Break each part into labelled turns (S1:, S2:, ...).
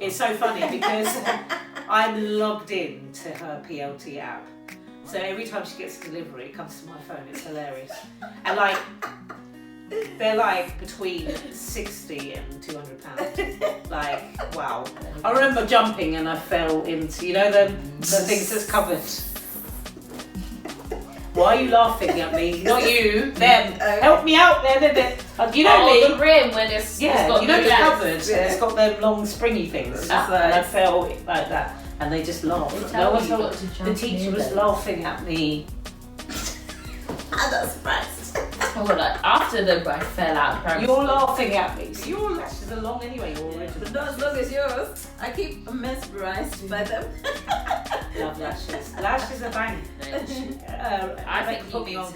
S1: It's so funny because I'm logged in to her PLT app. So every time she gets a delivery, it comes to my phone. It's hilarious. And like, they're like between 60 and 200 pounds. Like, wow. I remember jumping and I fell into, you know, the things that's covered. Why are you laughing at me? Not you, them. Help me out there. You know me.
S2: The rim when it's got,
S1: you know, it's covered.
S2: Yeah.
S1: It's got them long springy things. And I fell like that, and they just laughed. No one told. The teacher was laughing at me.
S3: I'm not surprised.
S2: Oh, like after the I fell out.
S1: You're laughing at me. So your lashes are long anyway.
S3: But not as long as yours. I keep mesmerised by them.
S1: Love lashes. Lashes are bang.
S2: I think
S1: put me on.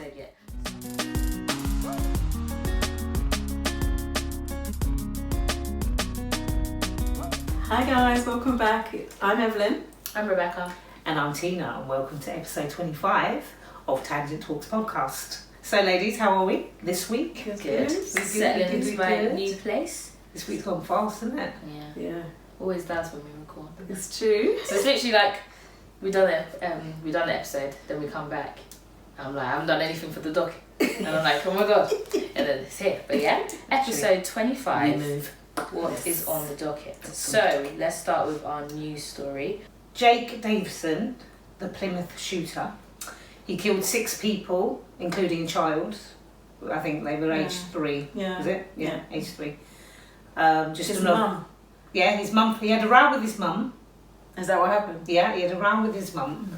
S3: Hi guys, welcome back. I'm Evelyn.
S2: I'm Rebecca.
S1: And I'm Tina, and welcome to episode 25 of Tangent Talks podcast. So ladies, how are we this week?
S2: Good. Settling into my new place.
S1: This week's gone fast, isn't it?
S3: Yeah.
S2: Always does when we record.
S3: It's true.
S2: So it's literally like we done the episode, then we come back. I'm like, I haven't done anything for the doc. And I'm like, oh my god. And then it's here. But yeah, episode 25. What is on the docket? So let's start with our news story.
S1: Jake Davison, the Plymouth shooter, he killed 6 people, including a child. I think they were aged 3.
S3: Yeah.
S1: Was it? Yeah, aged 3. Just
S3: his mum.
S1: Yeah, his mum. He had a row with his mum.
S3: Is that what happened?
S1: Yeah, he had a row with his mum. Mm-hmm.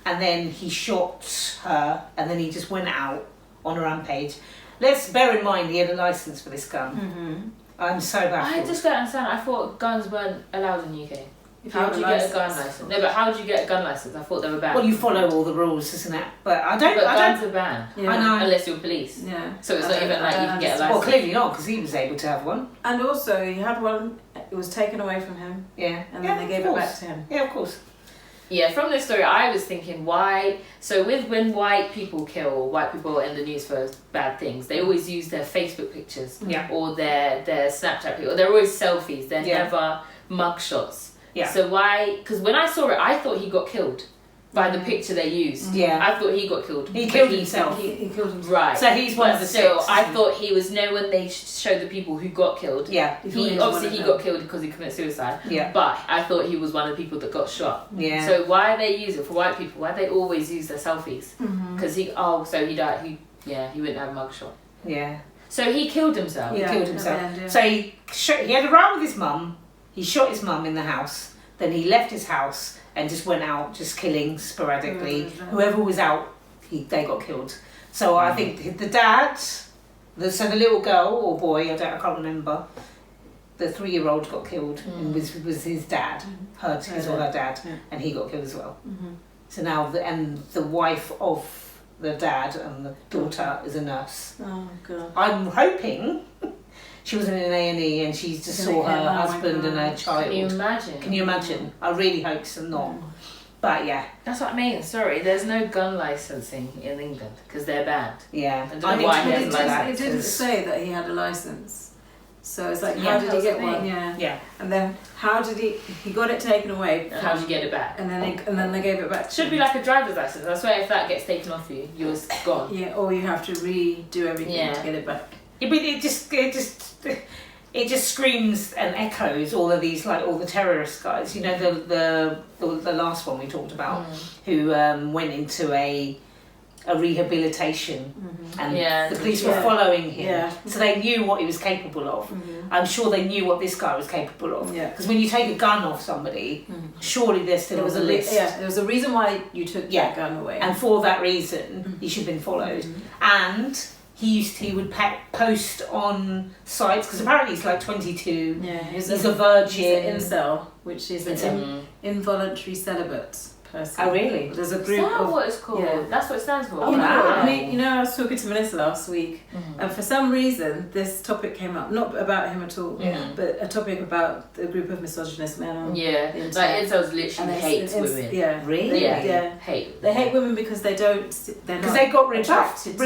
S1: And then he shot her, and then he just went out on a rampage. Let's bear in mind he had a licence for this gun.
S3: Mm-hmm.
S1: I'm so baffled.
S2: I just don't understand. I thought guns weren't allowed in the UK. How do you
S3: license.
S2: get a gun license? No, but how do you get a gun license? I thought they were banned.
S1: Well, you follow all the rules, isn't it? But
S2: guns are banned.
S3: Yeah.
S1: I know.
S2: Unless you're police.
S3: Yeah.
S2: So it's not even like you can get a license.
S1: Well, clearly not, because he was able to have one.
S3: And also, he had one. It was taken away from him.
S1: Yeah.
S3: And then they gave it back to him.
S1: Yeah, of course.
S2: Yeah, from this story, I was thinking why. So when white people kill white people in the news for bad things, they always use their Facebook pictures, or their Snapchat pictures, or they're always selfies. They're never mugshots.
S1: Yeah.
S2: So why? Because when I saw it, I thought he got killed by the picture they used.
S1: Yeah.
S2: I thought he got killed.
S1: He killed himself.
S3: He killed himself.
S2: Right.
S1: So he's one of the 6.
S2: I thought he was. When they showed the people who got killed.
S1: Yeah.
S2: He got killed because he committed suicide.
S1: Yeah.
S2: But I thought he was one of the people that got shot.
S1: Yeah.
S2: So why they use it for white people? Why they always use their selfies? Because so he died. He wouldn't have a mugshot.
S1: Yeah.
S2: So he killed himself.
S1: He killed himself. So he had a row with his mum. He shot his mum in the house. Then he left his house and just went out, just killing sporadically. Whoever was out, they got killed. So I think the dad, the little girl or boy, I can't remember, the 3-year-old got killed and was his dad, his or her dad, and he got killed as well. Mm-hmm. So now the wife of the dad and the daughter is a nurse.
S3: Oh god.
S1: I'm hoping she was in an A&E and she just saw her husband and her child. Can you imagine? I really hope so not. But yeah.
S2: That's what I mean. Sorry, there's no gun licensing in England because they're banned.
S1: Yeah.
S2: I don't know why he has a license.
S3: It didn't say that he had a license. So it's like, how did he get one?
S1: Yeah.
S3: And then how did he got it taken away?
S2: And how did you get it back?
S3: And then they gave it back.
S2: Should be like a driver's license. I swear if that gets taken off you, you're gone.
S3: Yeah, or you have to redo everything to get it back.
S1: Yeah, but it just screams and echoes all of these, like all the terrorist guys. You know, the last one we talked about, who went into a rehabilitation, and the police were following him, so they knew what he was capable of. I'm sure they knew what this guy was capable of. Because when you take a gun off somebody, surely there's still a list.
S3: There was a reason why you took that gun away,
S1: and for that reason, he should have been followed. And he would post on sites, because apparently he's like 22.
S3: Yeah,
S1: he's a virgin.
S3: He's an incel, which is an involuntary celibate person.
S1: Oh really?
S3: There's a group.
S2: Is that what it's called? Yeah. That's what it stands for.
S1: Oh, wow.
S3: I was talking to Melissa last week, and for some reason this topic came up, not about him at all, but a topic about a group of misogynist men on the internet.
S2: Like incels literally hate women.
S3: Yeah,
S1: really.
S2: Hate.
S3: They hate women because they don't.
S1: Because they got
S3: rebuffed.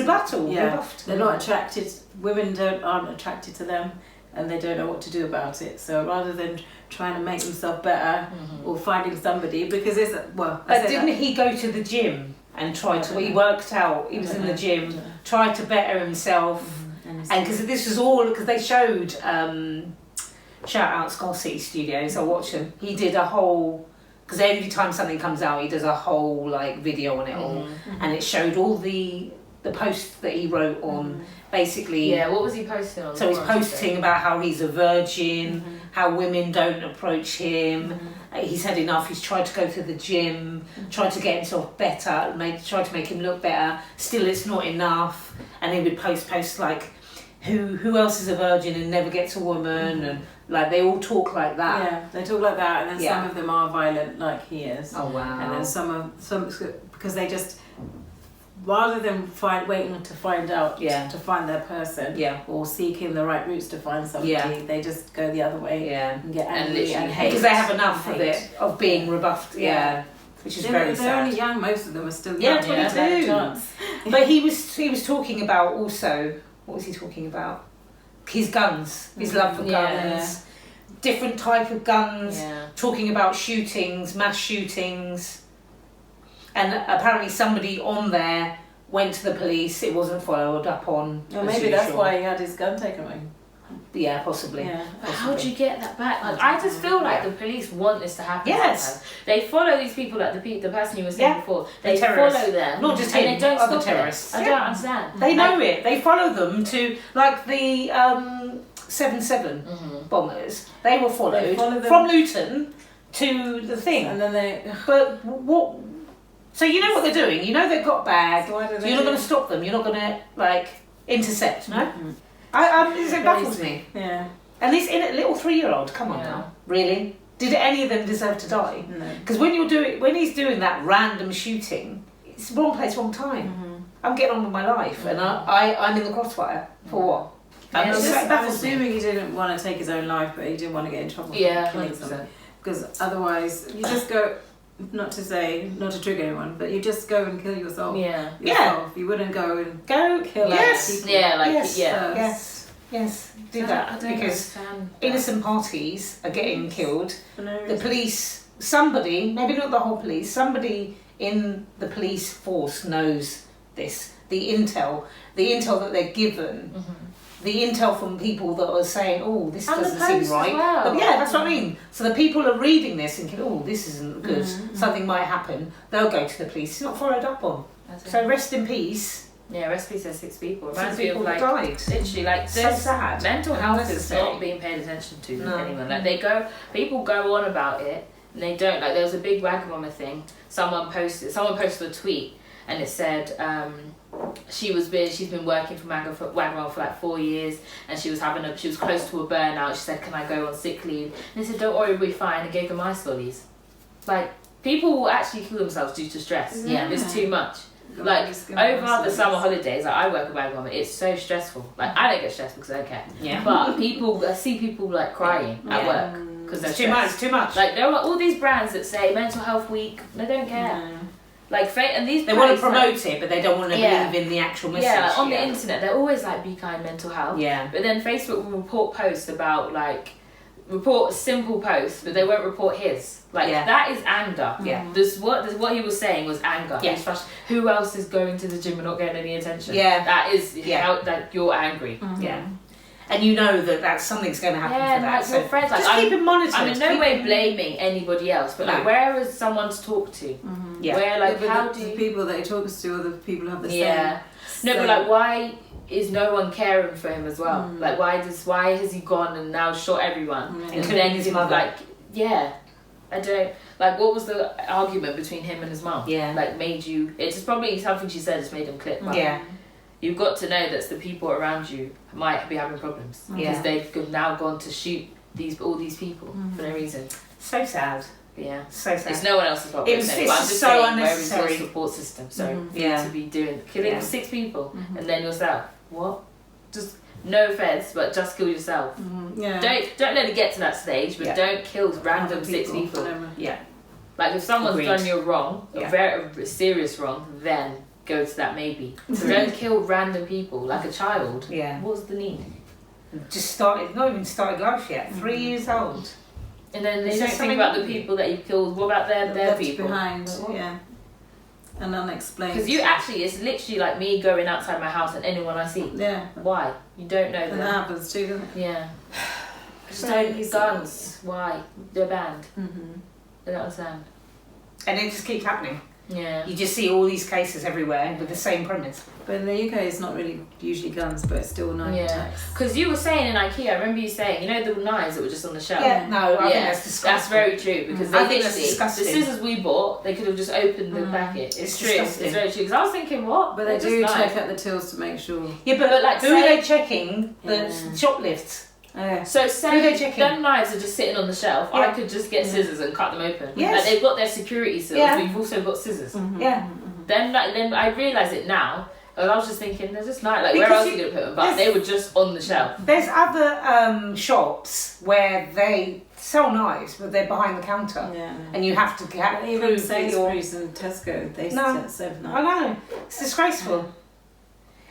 S1: They're not attracted.
S3: Women aren't attracted to them. and they don't know what to do about it. So rather than trying to make themselves better or finding somebody, because it's, well...
S1: But didn't he go to the gym and try to... He worked out, he was in the gym, tried to better himself. And because this was all... Because they showed... shout out Skull City Studios, I watch them. He did a whole... Because every time something comes out, he does a whole like video on it all. And it showed all the posts that he wrote on... Basically,
S2: what was he posting on?
S1: So he's posting about how he's a virgin, how women don't approach him. He's had enough. He's tried to go to the gym, tried to get himself better, tried to make him look better. Still, it's not enough. And he would post like, who else is a virgin and never gets a woman, and like they all talk like that.
S3: Yeah, they talk like that, and then some of them are violent, like he is.
S1: Oh wow!
S3: And then some because they just. Rather than waiting to find out, to find their person, or seeking the right routes to find somebody, they just go the other way and get angry and hate.
S1: Because they have enough of it, of being rebuffed, which is very sad.
S3: They're only young, most of them are still young.
S1: 22. But he was talking about also, what was he talking about? His guns, his love for guns, different type of guns, talking about shootings, mass shootings. And apparently somebody on there went to the police. It wasn't followed up on.
S3: Well, maybe that's why he had his gun taken away.
S1: Yeah, possibly.
S3: Yeah.
S2: But how do you get that back? Like, I just feel like the police want this to happen.
S1: Yes.
S2: Sometimes. They follow these people, like the person you were saying before. They
S1: follow
S2: them.
S1: Not just
S2: him,
S1: they don't
S2: other
S1: stop terrorists.
S2: I don't understand.
S1: They know it. They follow them to, like the 7/7 bombers. They were followed from Luton to the thing.
S3: And then they...
S1: But what... So you know what they're doing. You know they've got bags.
S3: So
S1: you're not going to stop them. You're not going to like intercept. No. It baffles me.
S3: Yeah.
S1: And this little 3-year-old. Come on now. Really? Did any of them deserve to die?
S3: No.
S1: Because when he's doing that random shooting, it's wrong place, wrong time. I'm getting on with my life, and I'm in the crossfire for what?
S3: I'm assuming he didn't want to take his own life, but he didn't want to get in trouble for killing someone. Because otherwise, you just go. Not to trigger anyone, but you just go and kill yourself. Yourself. You wouldn't go and
S1: kill
S3: people.
S1: Yes. Do that because innocent parties are getting killed. The police, somebody, maybe not the whole police, somebody in the police force knows this. The intel that they're given. The intel from people that are saying, oh, this doesn't seem right.
S2: Well.
S1: But that's what I mean. So the people are reading this thinking, oh, this isn't good. Something might happen. They'll go to the police. It's not followed up on. So rest in peace.
S2: Yeah, rest in peace. There's 6 people.
S1: Reminds me of like died.
S2: Literally, like
S1: so sad.
S2: Mental health is not being paid attention to anyone. Like people go on about it and they don't. Like there was a big Wagamama thing. Someone posted a tweet and it said. She's been working for Wagamama for like 4 years, and she was close to a burnout. She said, "Can I go on sick leave?" And they said, "Don't worry, we'll be fine." And gave them ice lollies. Like people will actually kill themselves due to stress. It's too much. Like over the summer holidays, like I work at Wagamama. It's so stressful. Like I don't get stressed because I don't care. But I see people like crying at work because they're stressed.
S1: Too much.
S2: Like there are all these brands that say Mental Health Week. They don't care. Like and these
S1: they want to promote it, but they don't want to believe in the actual message.
S2: Yeah, like on the internet, they're always like, "Be kind, mental health." Yeah. But then Facebook will report posts about report simple posts, but they won't report his. That is anger. Yeah. What he was saying was anger. Yeah. Who else is going to the gym and not getting any attention? Yeah. That is that you're angry. Yeah. And you know that something's going to happen for that.
S1: Like
S2: so your friends,
S1: just keep it monitored.
S2: I'm in no way blaming anybody else, but where is someone to talk to?
S1: Yeah.
S2: Where how do
S3: the people that he talks to, or the people who have the same.
S2: No, but why is no one caring for him as well? Like why has he gone and now shot everyone?
S1: Including his mother.
S2: I don't what was the argument between him and his mum? Yeah. It's just probably something she said just made him click. You've got to know that the people around you might be having problems because they've now gone to shoot all these people for no reason.
S1: So sad.
S2: Yeah,
S1: so sad.
S2: It's no one else's fault.
S1: It's just so unnecessary.
S2: Where is your support system? So to be killing 6 people and then yourself. What? Just no offense, but just kill yourself. Yeah. Don't let it get to that stage, but don't kill random 6 people. Yeah. Like if someone's done you wrong, a very serious wrong, then go to that maybe. So don't kill random people like a child. Yeah. What's the need?
S1: not even started life yet. 3 years old.
S2: And then they don't think about the people that you killed. What about their people?
S3: Behind, yeah. And unexplained.
S2: Because it's literally like me going outside my house and anyone I see.
S3: Yeah.
S2: Why? You don't know
S3: that happens too, doesn't it?
S2: Yeah. Just don't use guns. Why? They're banned. I don't understand.
S1: And it just keeps happening.
S2: Yeah.
S1: You just see all these cases everywhere with the same premise.
S3: But in the UK, it's not really usually guns, but it's still knife attacks.
S2: Because you were saying in IKEA, I remember you saying, you know the knives that were just on the shelf?
S1: Yeah, no, I think that's disgusting.
S2: That's very true, because
S1: I think that's disgusting.
S2: The scissors we bought, they could have just opened the packet. It's true.
S1: Disgusting.
S2: It's very true. Because I was thinking, what?
S3: But they do check at the tills to make sure.
S1: Yeah, but like, who are they checking? The shoplifts.
S2: So say them knives are just sitting on the shelf, I could just get scissors and cut them open.
S1: Yes.
S2: Like they've got their security seals, but you've also got scissors.
S1: Yeah.
S2: Then I realise it now. And I was just thinking, they're just like where else are you going to put them? But they were just on the shelf.
S1: There's other shops where they sell knives, but they're behind the counter.
S3: Yeah.
S1: And you have to get
S3: even Sainsbury's and Tesco, they serve knives.
S1: I know. It's disgraceful.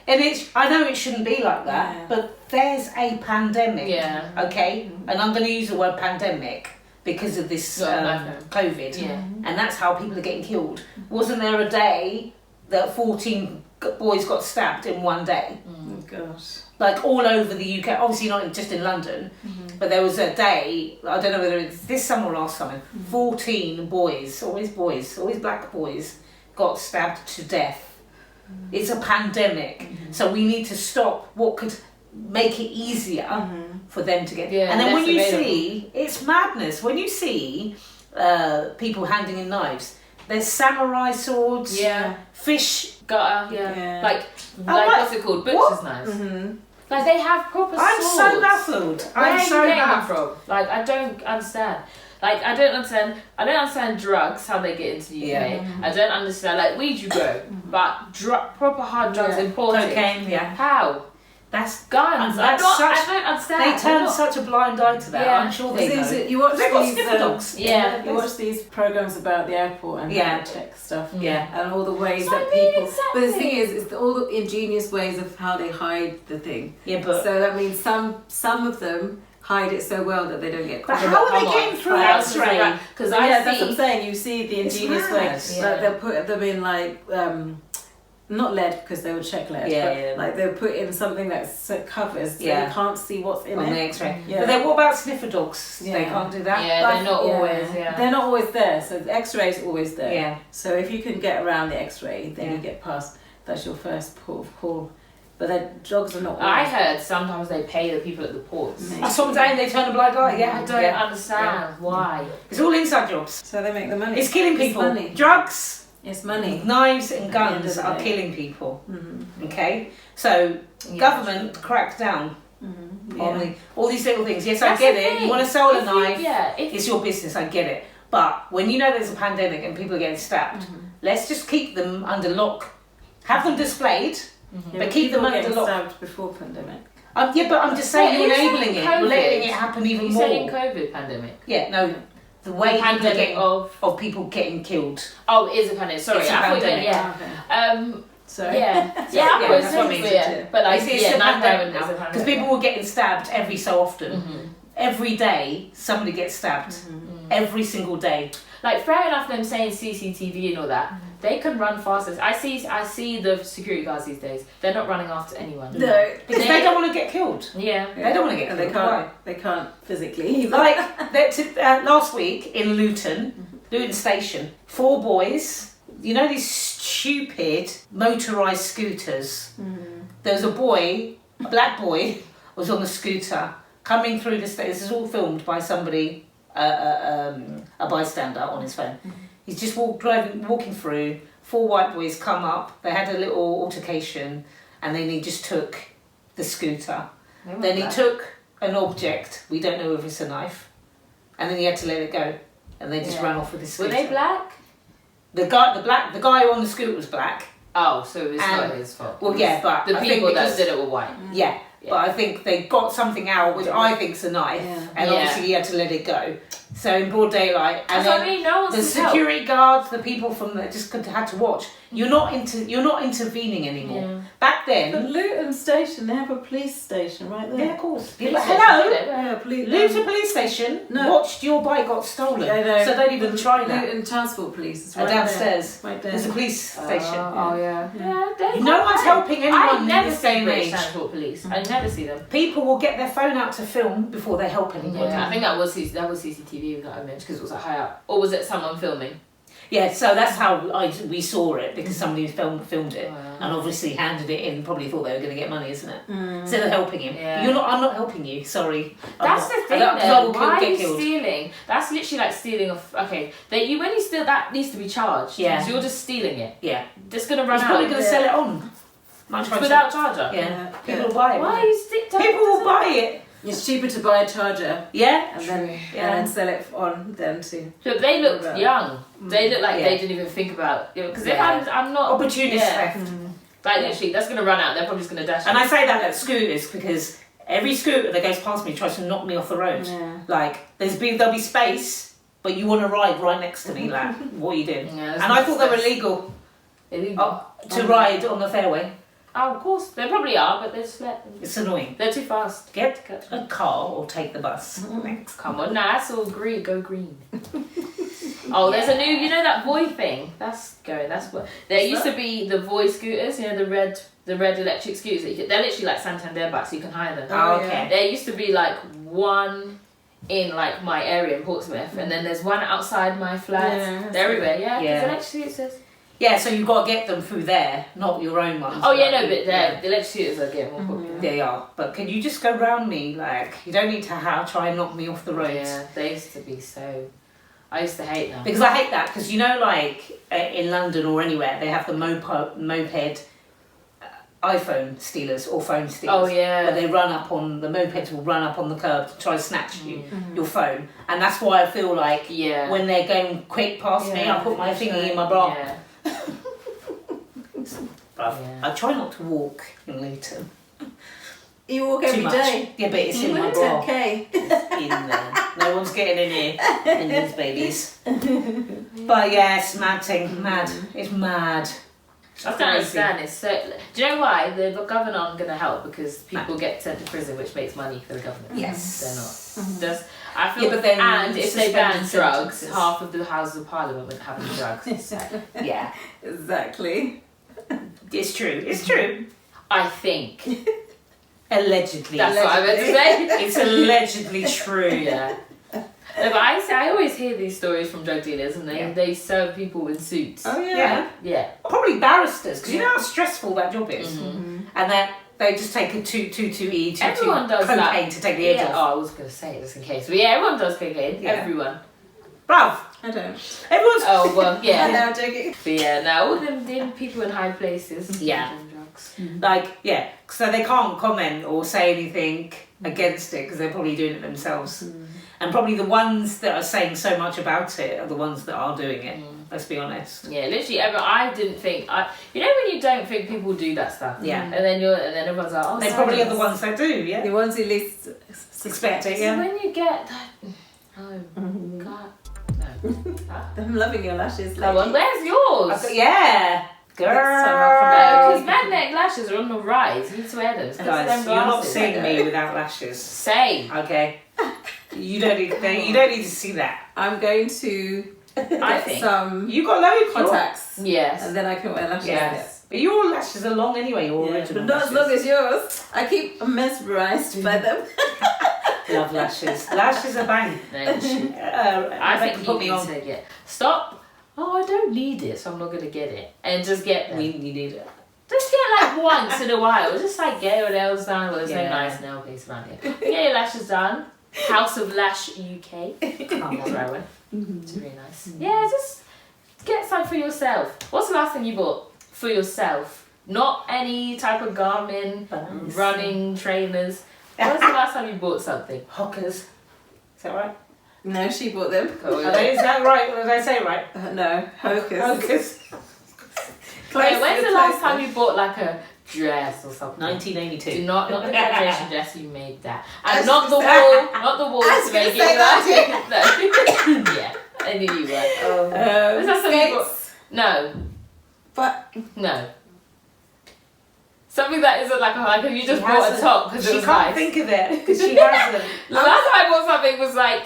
S1: And I know it shouldn't be like that, but there's a pandemic.
S2: Yeah.
S1: Okay? And I'm going to use the word pandemic because of this COVID.
S2: Yeah.
S1: And that's how people are getting killed. Wasn't there a day that 14 boys got stabbed in one day?
S3: Oh gosh.
S1: Like all over the UK, obviously not just in London, but there was a day, I don't know whether it's this summer or last summer, 14 boys, always black boys, got stabbed to death. It's a pandemic, so we need to stop what could make it easier for them to get. And then when you see, it's madness. When you see people handing in knives, there's samurai swords, fish
S2: gutter, like what's it called? Butcher's knives. Like they have proper swords.
S1: I'm so baffled.
S2: I'm so baffled. Like I don't understand. Like I don't understand drugs, how they get into the UK. I don't understand like weed you grow, but proper hard drugs imported.
S1: Cocaine,
S2: How?
S1: That's
S2: guns. I don't understand.
S1: They turn such a blind eye to that. I'm sure they know.
S3: You watch
S1: these dogs.
S3: You watch these programs about the airport and how they check stuff. And all the ways that people. But the thing is all the ingenious ways of how they hide the thing.
S1: Yeah, but
S3: so that means some of them hide it so well that they don't get caught.
S1: But how are they getting through X-ray?
S3: Because that's what I'm saying. You see the ingenious ways. Like they'll put them in like. Not lead because they would check lead, but like they'll put in something that covers so you can't see what's in
S1: on
S3: it.
S1: the X-ray. But then what about sniffer dogs? They can't do that.
S2: They're not always.
S3: They're not always there. So the X-ray is always there.
S1: Yeah.
S3: So if you can get around the X-ray, then you get past. That's your first port of call. But the dogs are not.
S2: I heard sometimes they pay the people at the ports.
S1: That's what I'm saying. They turn a blind eye.
S2: I don't understand why.
S1: It's all inside jobs.
S3: So they make the money.
S1: It's killing people.
S3: Money.
S1: Drugs.
S3: It's money.
S1: Knives and guns are killing people. Okay, so government crack down on all these little things. Yes, I get it. You want to sell a knife? It's your business. I get it. But when you know there's a pandemic and people are getting stabbed, let's just keep them under lock. Have them displayed, but keep them under lock.
S3: Stabbed before pandemic.
S1: Yeah, but I'm just saying you're enabling it. You're letting it happen even more.
S2: You said in COVID pandemic.
S1: Yeah, no. The way of people getting killed.
S2: Oh, it is a pandemic. Sorry, I thought you meant
S3: Sorry.
S2: That's what I mean. But like,
S1: it's a pandemic now because people were getting stabbed every so often. Every day somebody gets stabbed. Every single day.
S2: Like fair enough, them saying CCTV and all that. They can run faster. I see the security guards these days. They're not running after anyone.
S1: No, because they don't want to get killed.
S2: Yeah,
S1: they don't want to get killed.
S3: They can't physically.
S1: Like last week in Luton Station, 4 boys. You know these stupid motorised scooters. There was a black boy, was on the scooter coming through the station. This is all filmed by somebody, a bystander on his phone. He's just walking through. 4 white boys come up. They had a little altercation, and then he just took the scooter. Then he took an object. We don't know if it's a knife, and then he had to let it go, and they just ran off with the scooter.
S2: Were they black?
S1: The guy on the scooter was black.
S2: Oh, so it's not his fault.
S1: Well, yeah, but
S2: the people that did it were white.
S1: Yeah. But I think they got something out which I think's a knife, and obviously he had to let it go. So in broad daylight, and
S2: That's what I
S1: then
S2: mean, no one's
S1: the
S2: to help.
S1: security guards, the people from the just had to watch. You're not intervening anymore.
S2: Yeah.
S1: Back
S3: But
S1: then,
S3: Luton Station, they have a police station right there.
S1: yeah, of course.
S2: Police
S1: Hello,
S2: station,
S3: Yeah, police.
S1: Luton police station.
S3: No.
S1: Watched your bike got stolen,
S3: I know.
S1: so don't even try that.
S3: Luton Transport Police is right
S1: Downstairs,
S3: there. Right there.
S1: there's a police station.
S2: Oh yeah.
S1: No one's helping anyone
S2: I
S1: in
S2: never
S1: this day
S2: see
S1: and
S2: British
S1: age.
S2: Transport Police. I never see them.
S1: People will get their phone out to film before they help anybody.
S2: Yeah, I think that was CCTV that I mentioned because it was high up, or was it someone filming?
S1: Yeah, so that's how we saw it, because somebody filmed it,
S2: Oh, yeah.
S1: and obviously handed it in. Probably thought they were going to get money, isn't it? Instead of helping him.
S2: Yeah.
S1: I'm not helping you. Sorry.
S2: That's the thing.
S1: I
S2: Though.
S1: could
S2: Why are
S1: get
S2: you
S1: killed.
S2: stealing? That's literally like stealing of. Okay, when you steal, that needs to be charged.
S1: Yeah.
S2: So you're just stealing it.
S1: Yeah.
S2: Just gonna run
S1: He's
S2: out.
S1: probably going to sell it on. Might try to-
S2: Without charger.
S1: Yeah.
S3: Yeah.
S1: People will buy it.
S2: Why are you still?
S1: People will buy it.
S3: It's cheaper to buy a charger
S1: Yeah.
S3: and then
S1: Yeah.
S3: and sell it on than to.
S2: Look, they look
S3: Right.
S2: young. They look like
S1: Yeah.
S2: they didn't even think about. Because
S1: Yeah.
S2: if I'm not
S1: Opportunist
S2: yeah.
S1: theft.
S2: Like literally, that's gonna run out. They're probably just gonna dash.
S1: And
S2: it.
S1: I say that at scooters because every scooter that goes past me tries to knock me off the road.
S3: Yeah.
S1: Like there'll be space, but you want to ride right next to me. Like, what are you doing?
S2: Yeah,
S1: And I thought they were illegal
S2: illegal.
S1: to ride on the fairway.
S2: Oh, of course, they probably are, but they just let them.
S1: It's annoying.
S2: They're too fast.
S1: Get a car or take the bus.
S2: Come on, nah, that's all green. Go green. Oh, there's a new, you know that Voy thing? That's going. That's what there used to be. The Voy scooters, you know, the red electric scooters. They're literally like Santander bikes. So you can hire them.
S1: Oh,
S3: yeah.
S1: okay.
S2: There used to be like one in like my area in Portsmouth, and then there's one outside my flat.
S3: Yeah,
S2: They're everywhere. Yeah,
S1: Yeah.
S2: because electric scooters.
S1: Yeah, so you've got to get them through there, not your own ones.
S2: Oh yeah, no,
S1: Like,
S2: but the electric scooters are getting more popular.
S1: They are. But can you just go round me? Like, you don't need to try and knock me off the road.
S2: Yeah, they used to be so. I used to hate them.
S1: Because I hate that, because you know, like in London or anywhere, they have the moped iPhone stealers or phone stealers.
S2: Oh yeah.
S1: Where they the mopeds will run up on the curb to try to snatch your phone. And that's why I feel like
S2: Yeah.
S1: when they're going quick past me, I put my thingy in my bra.
S2: Yeah.
S1: Bruv,
S2: Yeah.
S1: I try not to walk in Luton.
S3: You walk
S1: Too
S3: every
S1: much.
S3: day.
S1: Yeah, but it's in my
S3: Luton,
S1: bra.
S3: okay.
S1: In there. No one's getting in here. In these babies. But yeah, it's mad thing. Mad. It's mad.
S2: I don't understand this. So, do you know why the government aren't going to help? Because people get sent to prison, which makes money for the government.
S1: Yes.
S2: They're not. I feel.
S1: Yeah, but then
S2: and if they ban
S1: suspended
S2: drugs,
S1: sentences.
S2: half of the Houses of Parliament wouldn't have any drugs.
S1: Yeah.
S3: Exactly.
S1: It's true. It's true.
S2: I think.
S1: Allegedly.
S2: That's what I meant to say.
S1: It's allegedly true.
S2: Yeah. No, but I always hear these stories from drug dealers, and they serve people in suits.
S3: Oh yeah.
S1: Yeah.
S2: Yeah.
S1: Probably barristers, because you know how stressful that job is.
S2: Mm-hmm.
S1: And then they just take a 2,2-E, 2,2
S2: Everyone does
S1: cocaine
S2: that.
S1: to take the edge
S2: Yeah.
S1: off.
S2: Oh, I was going to say it just in case. But yeah, everyone does cocaine.
S1: Yeah.
S2: Everyone.
S1: Bruv,
S3: I don't.
S1: everyone's...
S2: Oh, well,
S3: I
S2: yeah.
S3: know, I'm joking.
S2: But yeah, now all them people in high places.
S1: Yeah.
S2: doing drugs.
S1: Like, yeah, so they can't comment or say anything against it because they're probably doing it themselves. And probably the ones that are saying so much about it are the ones that are doing it, let's be honest.
S2: Yeah, literally, I didn't think. You know when you don't think people do that stuff.
S1: Yeah.
S2: And then everyone's like, oh.
S1: They probably are the ones that do, yeah.
S3: The ones who least
S1: Expect it,
S2: So
S1: yeah.
S2: when you get that, oh God, no.
S3: I'm loving your lashes.
S2: Come on, where's yours?
S1: Yeah. Girl.
S2: Because magnetic lashes are on the rise. You need to wear them. It's 'cause of
S1: Guys,
S2: them
S1: you're not
S2: glasses.
S1: seeing me without lashes.
S2: Same.
S1: Okay. You don't need to see that.
S3: I'm going to
S2: I
S3: get
S2: think.
S3: some
S1: You got loads
S3: contacts.
S2: Yes.
S3: And then I can wear lashes.
S1: Yes. But your lashes are long anyway, your
S3: Yeah,
S1: original
S3: but not as
S1: lashes.
S3: long as yours. I keep mesmerised by them.
S1: Love lashes. Lashes are bang.
S2: No,
S1: I
S2: I
S1: think
S2: think
S1: put
S2: you
S1: me
S2: need
S1: on.
S2: to get. Stop. Oh, I don't need it, so I'm not gonna get it. And just get them.
S1: You need it.
S2: Just get like once in a while. Just like get your nails done. Well, there's
S1: Yeah.
S2: no nice nail place around here. Get your lashes done. House of Lash UK.
S1: Come on.
S2: Rowan. It's really nice. Yeah, just get some for yourself. What's the last thing you bought for yourself? Not any type of Garmin,
S1: Buns.
S2: running trainers. When's the last time you bought something?
S1: Hockers. Is that right?
S3: No, she bought them.
S1: Is that right? Did I say right?
S3: No, hocus.
S1: Hockers.
S2: Wait, when's the last time you bought like a dress or something.
S1: 1982.
S2: Do not the graduation dress. You made that, and not the wall, not the wall to make it. No. Yeah, I knew you were. Is that something you bought? No.
S3: But
S2: no. Something that isn't like you just bought a top because it was nice.
S1: She can't think of it because she hasn't.
S2: The last time I bought something was like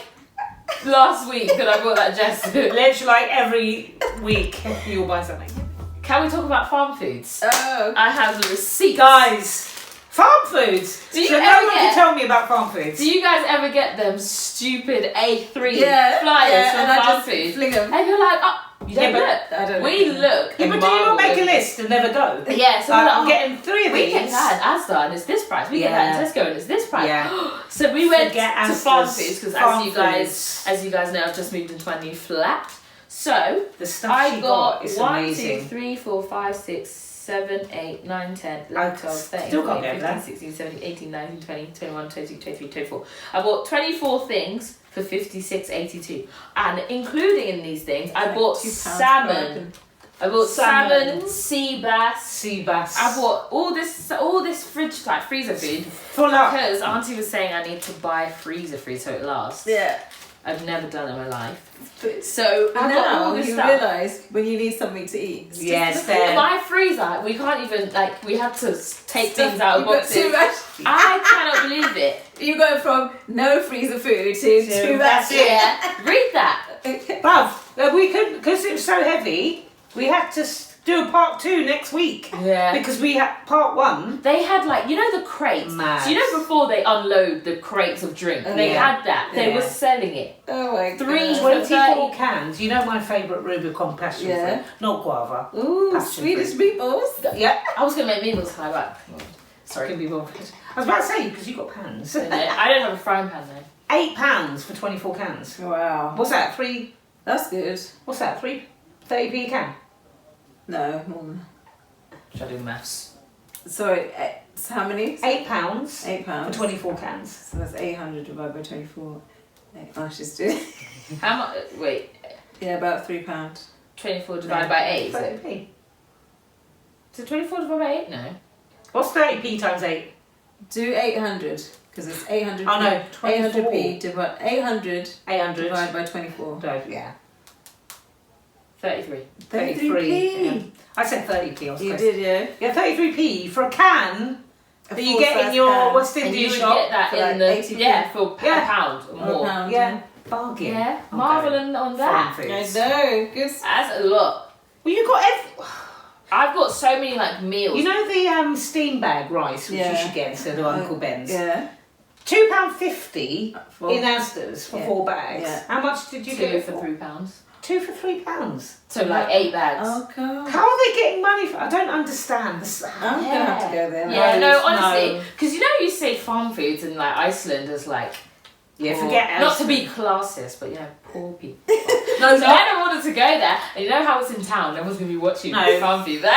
S2: last week that I bought that dress.
S1: Literally like every week you'll buy something.
S2: Can we talk about farm foods?
S3: Oh.
S2: I have the receipt.
S1: Guys, farm foods.
S2: Do you
S1: so
S2: ever
S1: no one
S2: get-
S1: can tell me about farm foods.
S2: Do you guys ever get them stupid A3 flyers
S3: and I
S2: from farm
S3: just
S2: foods?
S3: fling them.
S2: And you're like, oh, you don't
S1: but
S2: look.
S3: I don't
S2: We
S3: know.
S2: look.
S1: Yeah,
S2: and
S1: but do you not
S2: marvel
S1: make a
S2: and-
S1: list and never go?
S2: Yeah, so we're
S1: Like,
S2: like,
S1: I'm
S2: oh,
S1: getting 3 of
S2: we
S1: these.
S2: get that at Asda and it's this price. We get that in Tesco and it's this price.
S1: Yeah.
S2: So we went
S1: Forget
S2: to
S1: Asda's
S2: farm foods because
S1: Farm
S2: as you guys know, I've just moved into my new flat. So
S1: The stuff
S2: I
S1: she
S2: got
S1: is
S2: 1, 2,
S1: amazing.
S2: 3, 4, 5, 6, 7, 8, 9, 10, 11, 12, 13,
S1: still can't
S2: 14,
S1: get
S2: 15,
S1: that.
S2: 16, 17, 18, 19, 20, 21, 22, 23, 24. I bought 24 things for 56.82. And including in these things, I bought
S3: £2
S2: salmon. I bought salmon, sea bass.
S1: Sea bass.
S2: I bought all this freezer food
S1: Full up.
S2: because Auntie was saying I need to buy freezer food so it lasts.
S3: Yeah.
S2: I've never done it in my life.
S3: So
S2: I got
S3: now
S2: all this
S3: you
S2: stuff.
S3: realise when you need something to eat. It's
S1: Yes,
S3: just
S1: there.
S2: My freezer, we can't even we had to take things out of
S3: You've got
S2: boxes.
S3: too much.
S2: I cannot believe it.
S3: You go from no freezer food to too
S1: that's
S3: much.
S1: it.
S2: Yeah, read that.
S1: Bruv, we couldn't, because it was so heavy, we had to do a part 2 next week.
S2: Yeah.
S1: Because we had part 1.
S2: They had the crates.
S1: Mad.
S2: So before they unload the crates of drink, they
S1: Yeah.
S2: had that. They
S1: Yeah.
S2: were selling it.
S3: Oh my god.
S1: 24 cans. You know my favourite Rubicon passion fruit? Not guava.
S3: Ooh,
S1: Passion
S3: Swedish
S1: fruit.
S3: meatballs.
S1: Yeah.
S2: I was gonna make meatballs and I like. Sorry.
S1: Can be bothered. I was about to say, because you got pans.
S2: I don't have a frying pan though.
S1: £8 for 24 cans.
S3: Wow.
S1: What's that? 3?
S3: That's good.
S1: What's that? 30p a can?
S3: No, more than.
S2: Should I do maths?
S3: Sorry, so how many?
S1: £8
S3: £8
S1: for 24 cans.
S3: So that's 800 divided by 24. Oh, she's doing.
S2: How much? Wait,
S3: Yeah, about £3.
S2: 24 divided by 8.
S1: 30p.
S2: So 24 divided by 8? No.
S1: What's 30p times 8?
S3: Do 800 because it's 800.
S1: Oh no, 24.
S3: 800p divided 800
S1: 800
S3: divided by 24.
S1: Yeah.
S2: 33.
S1: 33p. Yeah. I said 30p. I was
S3: You
S1: close.
S3: did, yeah.
S1: Yeah, 33p for a can that you get in
S3: full-size
S1: your
S3: can.
S1: West
S2: And you
S1: Indian
S2: would
S1: shop.
S2: get that
S3: for
S2: in
S3: like
S2: the
S3: 80p.
S2: for
S1: Yeah.
S2: a pound or
S3: Or a
S2: more.
S3: pound,
S1: Yeah, bargain.
S2: Yeah,
S1: Okay.
S2: marveling on that.
S1: Farm
S3: I
S1: foods.
S3: know. Good.
S2: That's a lot.
S1: Well, you got
S2: I've got so many meals.
S1: you know the steam bag rice which
S3: Yeah.
S1: you should get instead of Uncle Ben's.
S3: Yeah.
S1: £2.50
S3: For-
S1: in Asda's for
S3: Yeah.
S1: 4 bags.
S3: Yeah.
S1: How much did you
S2: two
S1: get it
S2: for £3.
S1: 2 for £3.
S2: So like 8 bags.
S3: Oh god.
S1: How are they getting money for? I don't understand this.
S3: I'm gonna have to go there.
S2: Yeah,
S1: No,
S2: no, honestly,
S1: no.
S2: because you say farm foods in like Iceland as like
S1: Yeah,
S2: poor-
S1: forget
S2: not to
S1: Iceland.
S2: be classist, but poor people.
S1: No,
S2: So I don't wanted to go there, and you know how it's in town. No one's gonna be watching
S1: No.
S2: farm food there.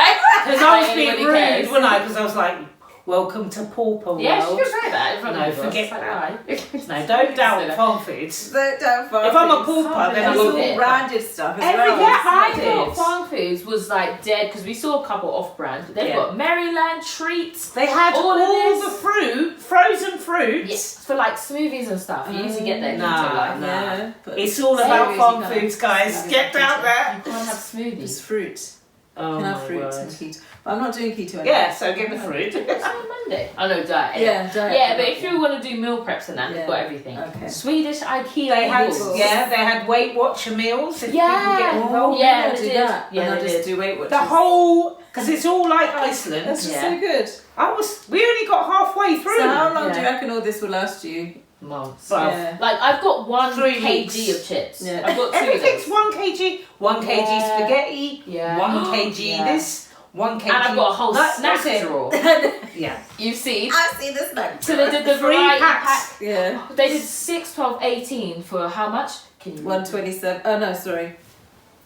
S1: because I was
S2: Like,
S1: being
S2: anybody
S1: rude,
S2: cares.
S1: wasn't I? Because I was like, "Welcome to Pauper World."
S2: Yeah, she could say that in front
S1: No,
S2: of us.
S1: forget
S2: It's like,
S1: that.
S2: why?
S1: No, don't doubt
S2: Consider.
S1: farm foods.
S3: Don't farm
S1: If I'm a
S3: foods.
S1: pauper, then
S3: And
S1: I'm
S3: it's
S1: a
S3: all
S2: bit.
S3: branded stuff as
S1: Every-
S3: well.
S1: yeah,
S2: I
S1: I
S2: thought
S1: did.
S2: farm foods was like dead because we saw a couple off-brand. They've
S1: Yeah.
S2: got Maryland treats.
S1: They had
S2: All
S1: all,
S2: of this.
S1: the fruit, frozen fruits.
S2: Yes, for like smoothies and stuff. You usually get that.
S1: Nah,
S2: Keto,
S3: Yeah, but
S1: It's all about
S2: Smoothies,
S1: farm
S2: you can't.
S1: foods, guys. Get out there.
S2: You can't have
S3: it's
S2: smoothies.
S3: fruit.
S1: Oh
S3: You can
S1: my
S3: have fruit
S1: word.
S3: and keto. But I'm not doing keto anymore.
S1: Yeah, so get the fruit.
S2: It's on Monday. Oh no, diet.
S3: Yeah, diet.
S2: Yeah, but if you want to do meal preps and that,
S3: Yeah.
S2: they've got everything.
S3: Okay.
S2: Swedish IKEA
S1: They had,
S2: meals.
S1: they had Weight Watcher meals. If
S2: Yeah.
S1: people get
S3: Oh,
S1: involved.
S2: Yeah,
S3: I'll
S2: they
S3: do
S2: did.
S3: that.
S2: Yeah,
S3: and I'll
S2: they
S3: just
S2: did.
S3: do Weight Watchers.
S1: The whole, because it's all like Iceland.
S3: That's
S2: Yeah.
S3: so good.
S1: We only got halfway through.
S3: So how long do you
S2: Yeah.
S3: reckon all this will last you?
S2: Months.
S1: Well,
S3: Yeah.
S2: Like I've got 1
S1: 3
S2: kg
S1: weeks.
S2: of chips.
S3: Yeah.
S2: I've got 2
S1: Everything's
S2: of those.
S1: 1 kg. 1 kg
S2: Yeah.
S1: spaghetti.
S2: Yeah.
S1: 1 kg
S2: Yeah.
S1: this. 1 kg.
S2: And I've got a whole
S1: That's
S2: snack
S1: it.
S2: drawer.
S1: Yeah.
S2: You've seen.
S3: I've seen this like.
S2: So they did the
S1: 3
S2: variety
S1: packs.
S2: pack.
S3: Yeah.
S2: They did 6, 12, 18 for how much? Can you
S3: 127. Oh no, sorry.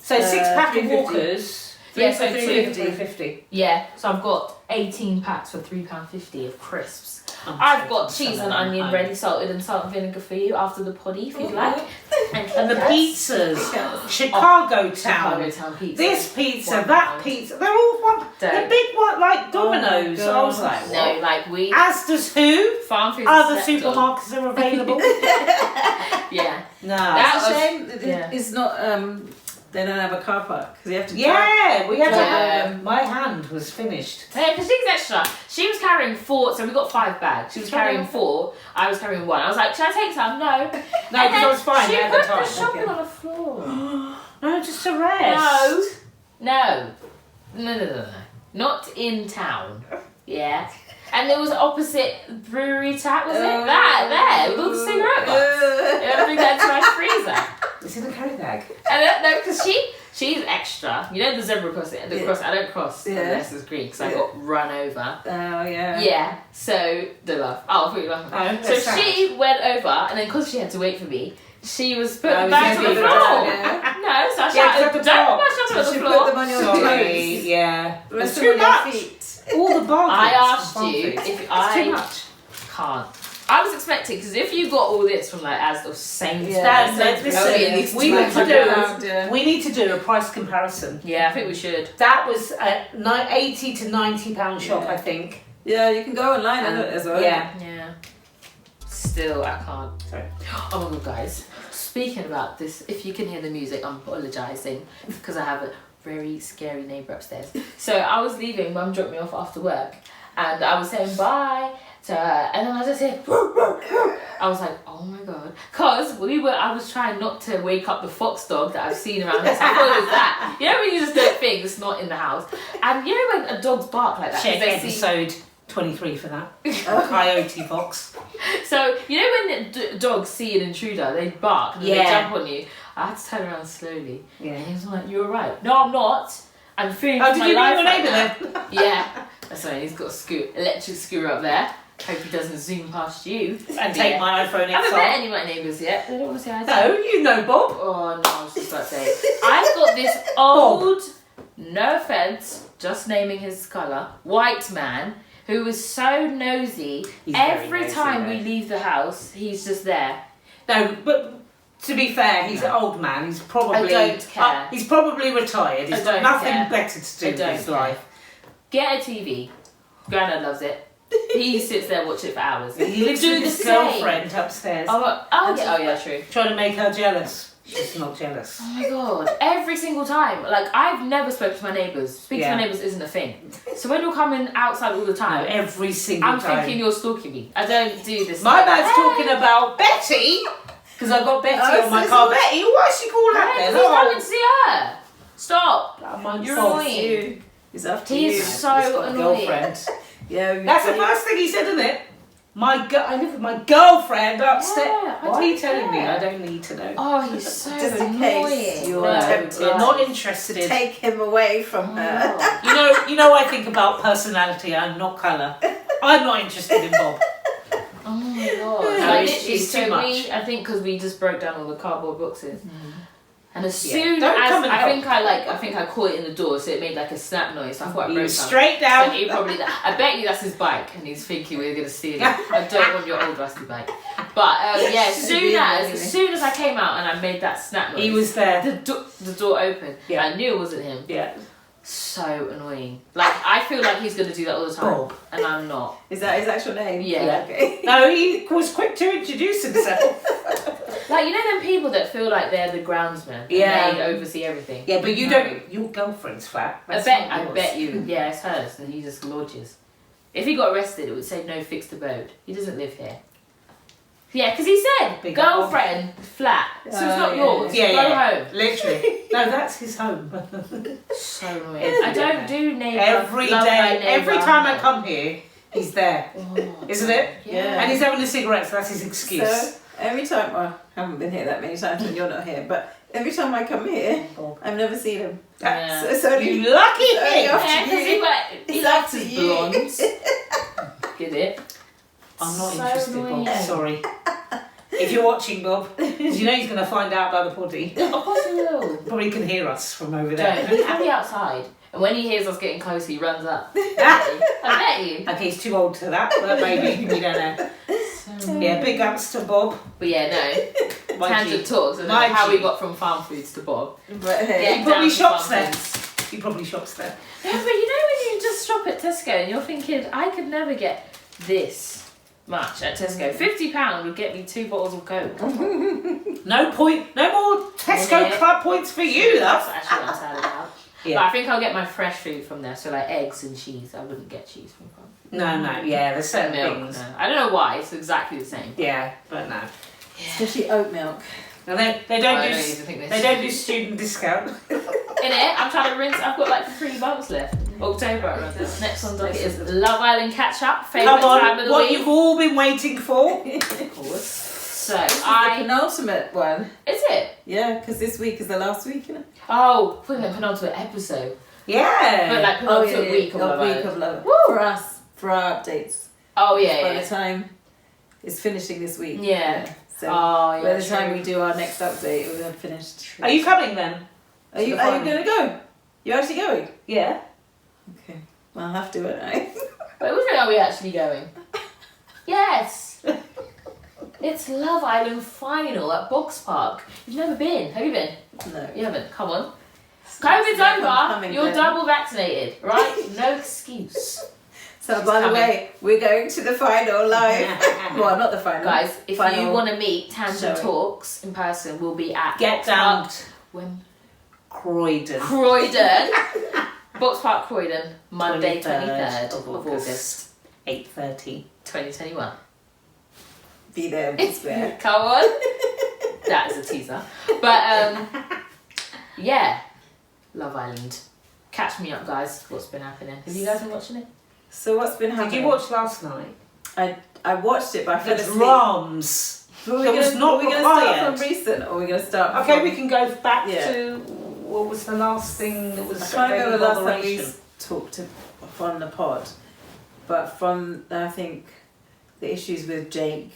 S1: So 6 pack of
S3: 350.
S1: Walkers.
S2: Yeah, so
S1: 350.
S2: Yeah, so I've got 18 packs for £3.50 of crisps. I've got cheese and onion ready salted and salt and vinegar for you after the poddy if you'd like.
S1: And the pizzas, Chicago Town,
S2: pizza.
S1: this pizza, that pizza, they're all one. The big one, like Domino's. I was like, what?
S2: No, like
S1: As does who?
S2: FARMFOODS.
S1: Other supermarkets are available.
S2: Yeah.
S1: No.
S3: That's a shame.
S2: Yeah.
S3: It's not. They don't have a car park because you have to.
S1: Yeah, we had to. My hand was finished.
S2: Yeah, because she's extra. She was carrying 4, so we got 5 bags. She was carrying 4. I was carrying 1. I was like, should I take some? No.
S1: No, because I was fine
S2: She
S1: at the
S2: put
S1: time.
S2: the shopping on the floor.
S1: No, just to rest.
S2: No. Not in town. Yeah. And there was opposite brewery tap, was it? That, there, with all the cigarette butts. Yeah, bring that to my freezer.
S1: It's in a carry bag.
S2: And no, because she's extra. You know the zebra crossing? I don't cross unless it's green because I got run over.
S3: Oh, yeah.
S2: Yeah, so, the love. Oh, I thought you were laughing. So she went over, and then because she had to wait for me, she was putting the bags on the floor. No, so I shouted, don't on the floor.
S3: Put them on your toes.
S1: Yeah.
S3: It's
S1: too much. All the bargains.
S2: I asked you if
S1: it's
S2: I
S1: too much.
S2: can't. I was expecting, because if you got all this from like Asda or Sainsbury's,
S1: we need to do a price comparison.
S2: Yeah, I think we should.
S1: That was a £80 to £90 shop, I think.
S3: Yeah, you can go online as well.
S2: Yeah. Still, I can't.
S1: Sorry.
S2: Oh my god, guys. Speaking about this, if you can hear the music, I'm apologising because I have a very scary neighbour upstairs. So I was leaving, Mum dropped me off after work, and I was saying bye to her, and then I just hear, I was like, oh my god, because I was trying not to wake up the fox dog that I've seen around this. I thought it was that. You know when you just don't think it's not in the house, and you know when a dog's bark like that.
S1: Check episode 23 for that. Coyote fox.
S2: So you know when dogs see an intruder, they bark and they jump on you. I had to turn around slowly. Yeah. And he was like, "You're right." No, I'm not. I'm fearing for my life.
S1: Did you meet your neighbour then?
S2: Yeah. That's right. He's got a electric scooter up there. Hope he doesn't zoom past you
S1: and take my iPhone.
S2: I haven't met any of my neighbours yet. They don't want to say hi.
S1: No, you know Bob.
S2: Oh no, I was just about to say. I've got this old, no offence, just naming his colour, white man who is so nosy. Every time we leave the house, he's just there.
S1: No, but to be fair, he's an old man. He's probably.
S2: I don't care.
S1: He's probably retired. He's got nothing better to do with his life.
S2: Get a TV. Grandad loves it. He sits there watching it for hours.
S1: He lives with his girlfriend upstairs.
S2: Yeah, true.
S1: Trying to make her jealous. She's not jealous.
S2: Oh my god. Every single time. Like, I've never spoken to my neighbours. Speaking to my neighbours isn't a thing. So when you're coming outside all the time,
S1: every single time.
S2: I'm thinking you're stalking me. I don't do this.
S1: My dad's talking about Betty, because I got Betty on my car. Betty, why is she called that then?
S2: He's coming to see her. Stop.
S1: You're
S3: annoying. He's after you.
S2: He's so annoying.
S1: Girlfriend.
S3: Yeah,
S1: that's the first thing he said, isn't it? I live with my girlfriend upstairs.
S2: Yeah,
S1: what are you telling me? I don't need to know.
S2: Oh, he's so
S3: just
S2: annoying.
S3: In case you're
S1: not interested in.
S3: Take him away from her.
S1: You know. I think about personality and not colour. I'm not interested in Bob.
S2: Oh my god!
S1: No, it's too much.
S2: I think because we just broke down all the cardboard boxes. And as soon as I think I caught it in the door, so it made like a snap noise. So I thought I broke
S1: straight down.
S2: So I bet you that's his bike, and he's thinking we're gonna steal it. I don't want your old rusty bike. But as soon as I came out and I made that snap noise,
S1: he was there.
S2: The door opened. Yeah. I knew it wasn't him.
S1: Yeah.
S2: So annoying. Like, I feel like he's gonna do that all the time,
S1: Bob.
S2: and I'm not.
S3: Is that his actual name?
S2: Yeah.
S3: Okay.
S1: No, he was quick to introduce himself.
S2: Like, you know them people that feel like they're the groundsman.
S1: Yeah.
S2: And they oversee everything.
S1: Yeah, but you don't. Your girlfriend's flat.
S2: I bet you. Yeah, it's hers, and he just lodges. If he got arrested, it would say no fixed abode. He doesn't live here. Yeah, because he said girlfriend flat, so it's not yours.
S1: Yeah,
S2: Go home.
S1: Literally. No, that's his home.
S2: So annoying. I don't do neighbour.
S1: Every day, every time I come here, he's there. Isn't it?
S2: Yeah.
S1: And he's having a cigarette, so that's his excuse.
S3: So, every time, I haven't been here that many times when you're not here, but every time I come here, I've never seen him.
S2: Yeah.
S3: So it's only
S1: you lucky thing.
S2: Yeah, because he likes his blondes. Get it?
S1: I'm not
S2: so
S1: interested,
S2: annoying.
S1: Bob. Sorry. If you're watching, Bob, you know he's going to find out about the potty.
S2: Of course he will.
S1: Probably can hear us from over there.
S2: Don't. He'll be outside. And when he hears us getting close, he runs up. I bet you.
S1: Okay, he's too old for that, but maybe, we don't know. Yeah, big ups to Bob.
S2: But yeah, no. Tangent talks, and then how we got from farm foods to Bob.
S3: But hey,
S1: he probably shops there. He probably shops there.
S2: Yeah, but you know when you just shop at Tesco and you're thinking, I could never get this much at Tesco. £50 would get me 2 bottles of Coke.
S1: No more Tesco club points for you.
S2: That's actually what I'm sad about.
S1: Yeah.
S2: But I think I'll get my fresh food from there, so like eggs and cheese. I wouldn't get cheese from farm.
S1: No, yeah, there's certain
S2: Milk,
S1: things.
S2: no. I don't know why, it's exactly the same.
S1: Yeah, but no.
S3: especially oat milk.
S1: And they don't do student discount.
S2: In it, I'm trying to rinse. I've got like 3 months left. October. Next on docket is Love Island Catchup. Favourite time of the
S1: what
S2: week.
S1: you've all been waiting for.
S2: Of course. So
S3: The penultimate one.
S2: Is it?
S3: Yeah, because this week is the last week, isn't it?
S2: Oh, put the penultimate episode.
S1: Yeah.
S2: But like penultimate week of Love Island.
S3: Woo! For us, for our updates.
S2: Oh yeah.
S3: By the time it's finishing this week.
S2: Yeah.
S3: So
S2: by
S3: the time we do our next update, we'll have finished.
S1: Are you coming then?
S3: Are you going to go? You're actually going?
S1: Yeah.
S3: Okay. Well, I'll have to, won't I?
S2: Wait, which way are we actually going? Yes. It's Love Island final at Box Park. You've never been, have you been?
S3: No.
S2: You haven't. Come on. COVID's over. You're double vaccinated, right? No excuse.
S3: So by the way, we're going to the final live. Well, not the final.
S2: Guys, if
S3: final
S2: you want to meet Tangent
S3: showing.
S2: Talks in person, we'll be at
S1: Get down.
S2: When?
S1: Croydon.
S2: Box Park Croydon, Monday 23rd
S1: of August. 8:30.
S2: 2021.
S3: Be there, be square.
S2: Come on. That is a teaser. But yeah, Love Island. Catch me up, guys. What's been happening? Have you guys been watching it?
S3: So what's been happening?
S1: Did you watch last night?
S3: I watched it, but I fell
S1: The
S3: asleep.
S1: drums.
S3: But
S1: That was not
S3: Are we going to
S1: required.
S3: start from recent, or are we going to start
S1: Okay,
S3: from...
S1: we can go back
S3: Yeah.
S1: to what was the last thing that was.
S3: I can't remember the last time we
S1: botheration?
S3: talked on the pod, but from, I think, the issues with Jake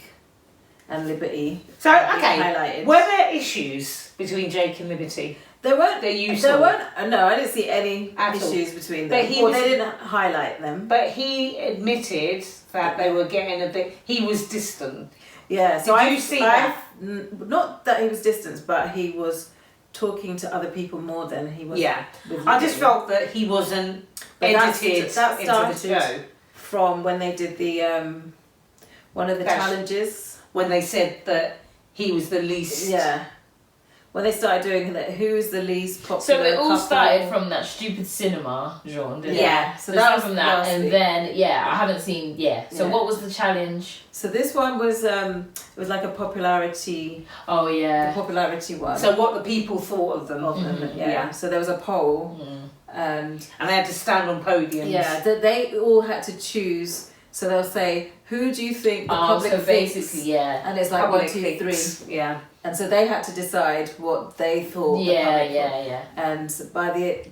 S3: and Liberty.
S1: So
S3: have been
S1: okay,
S3: highlighted.
S1: were there issues between Jake and Liberty?
S3: There weren't.
S1: That you
S3: There
S1: saw?
S3: weren't. No, I didn't see any
S1: At all.
S3: issues between
S1: But
S3: them.
S1: he
S3: Or
S1: was-
S3: they didn't highlight them.
S1: But he admitted that they were getting a bit. He was distant.
S3: Yeah. So
S1: Did you see that?
S3: Not that he was distant, but he was talking to other people more than he was.
S1: Yeah,
S3: with
S1: I just
S3: Liberty.
S1: felt that he wasn't
S3: But
S1: edited
S3: that
S1: into the
S3: started
S1: show
S3: from when they did the one of the
S1: Yes.
S3: challenges.
S1: when they said that he was the least.
S3: Yeah. When they started doing that, who's the least popular
S2: So it all
S3: couple?
S2: started from that stupid cinema, Jean, didn't
S1: Yeah.
S2: it?
S3: So
S2: It
S3: that
S2: started
S3: was
S2: from that,
S3: last
S2: and
S3: week.
S2: then I haven't seen. So
S3: Yeah.
S2: what was the challenge?
S3: So this one was it was like a popularity
S2: Oh yeah.
S3: one.
S1: So what the people thought of them.
S3: of them,
S2: Mhm.
S3: yeah.
S1: Yeah.
S3: So there was a poll,
S2: Mm.
S3: and
S1: And they had to stand on podiums.
S3: yeah, that they all had to choose. So they'll say, who do you think the public
S2: So
S3: thinks?
S2: basically, yeah.
S3: And it's like
S1: Public
S3: 1, 2, 3.
S1: thinks. Yeah.
S3: And so they had to decide what they thought. the
S2: Yeah,
S3: public
S2: yeah,
S3: thought.
S2: yeah.
S3: And by the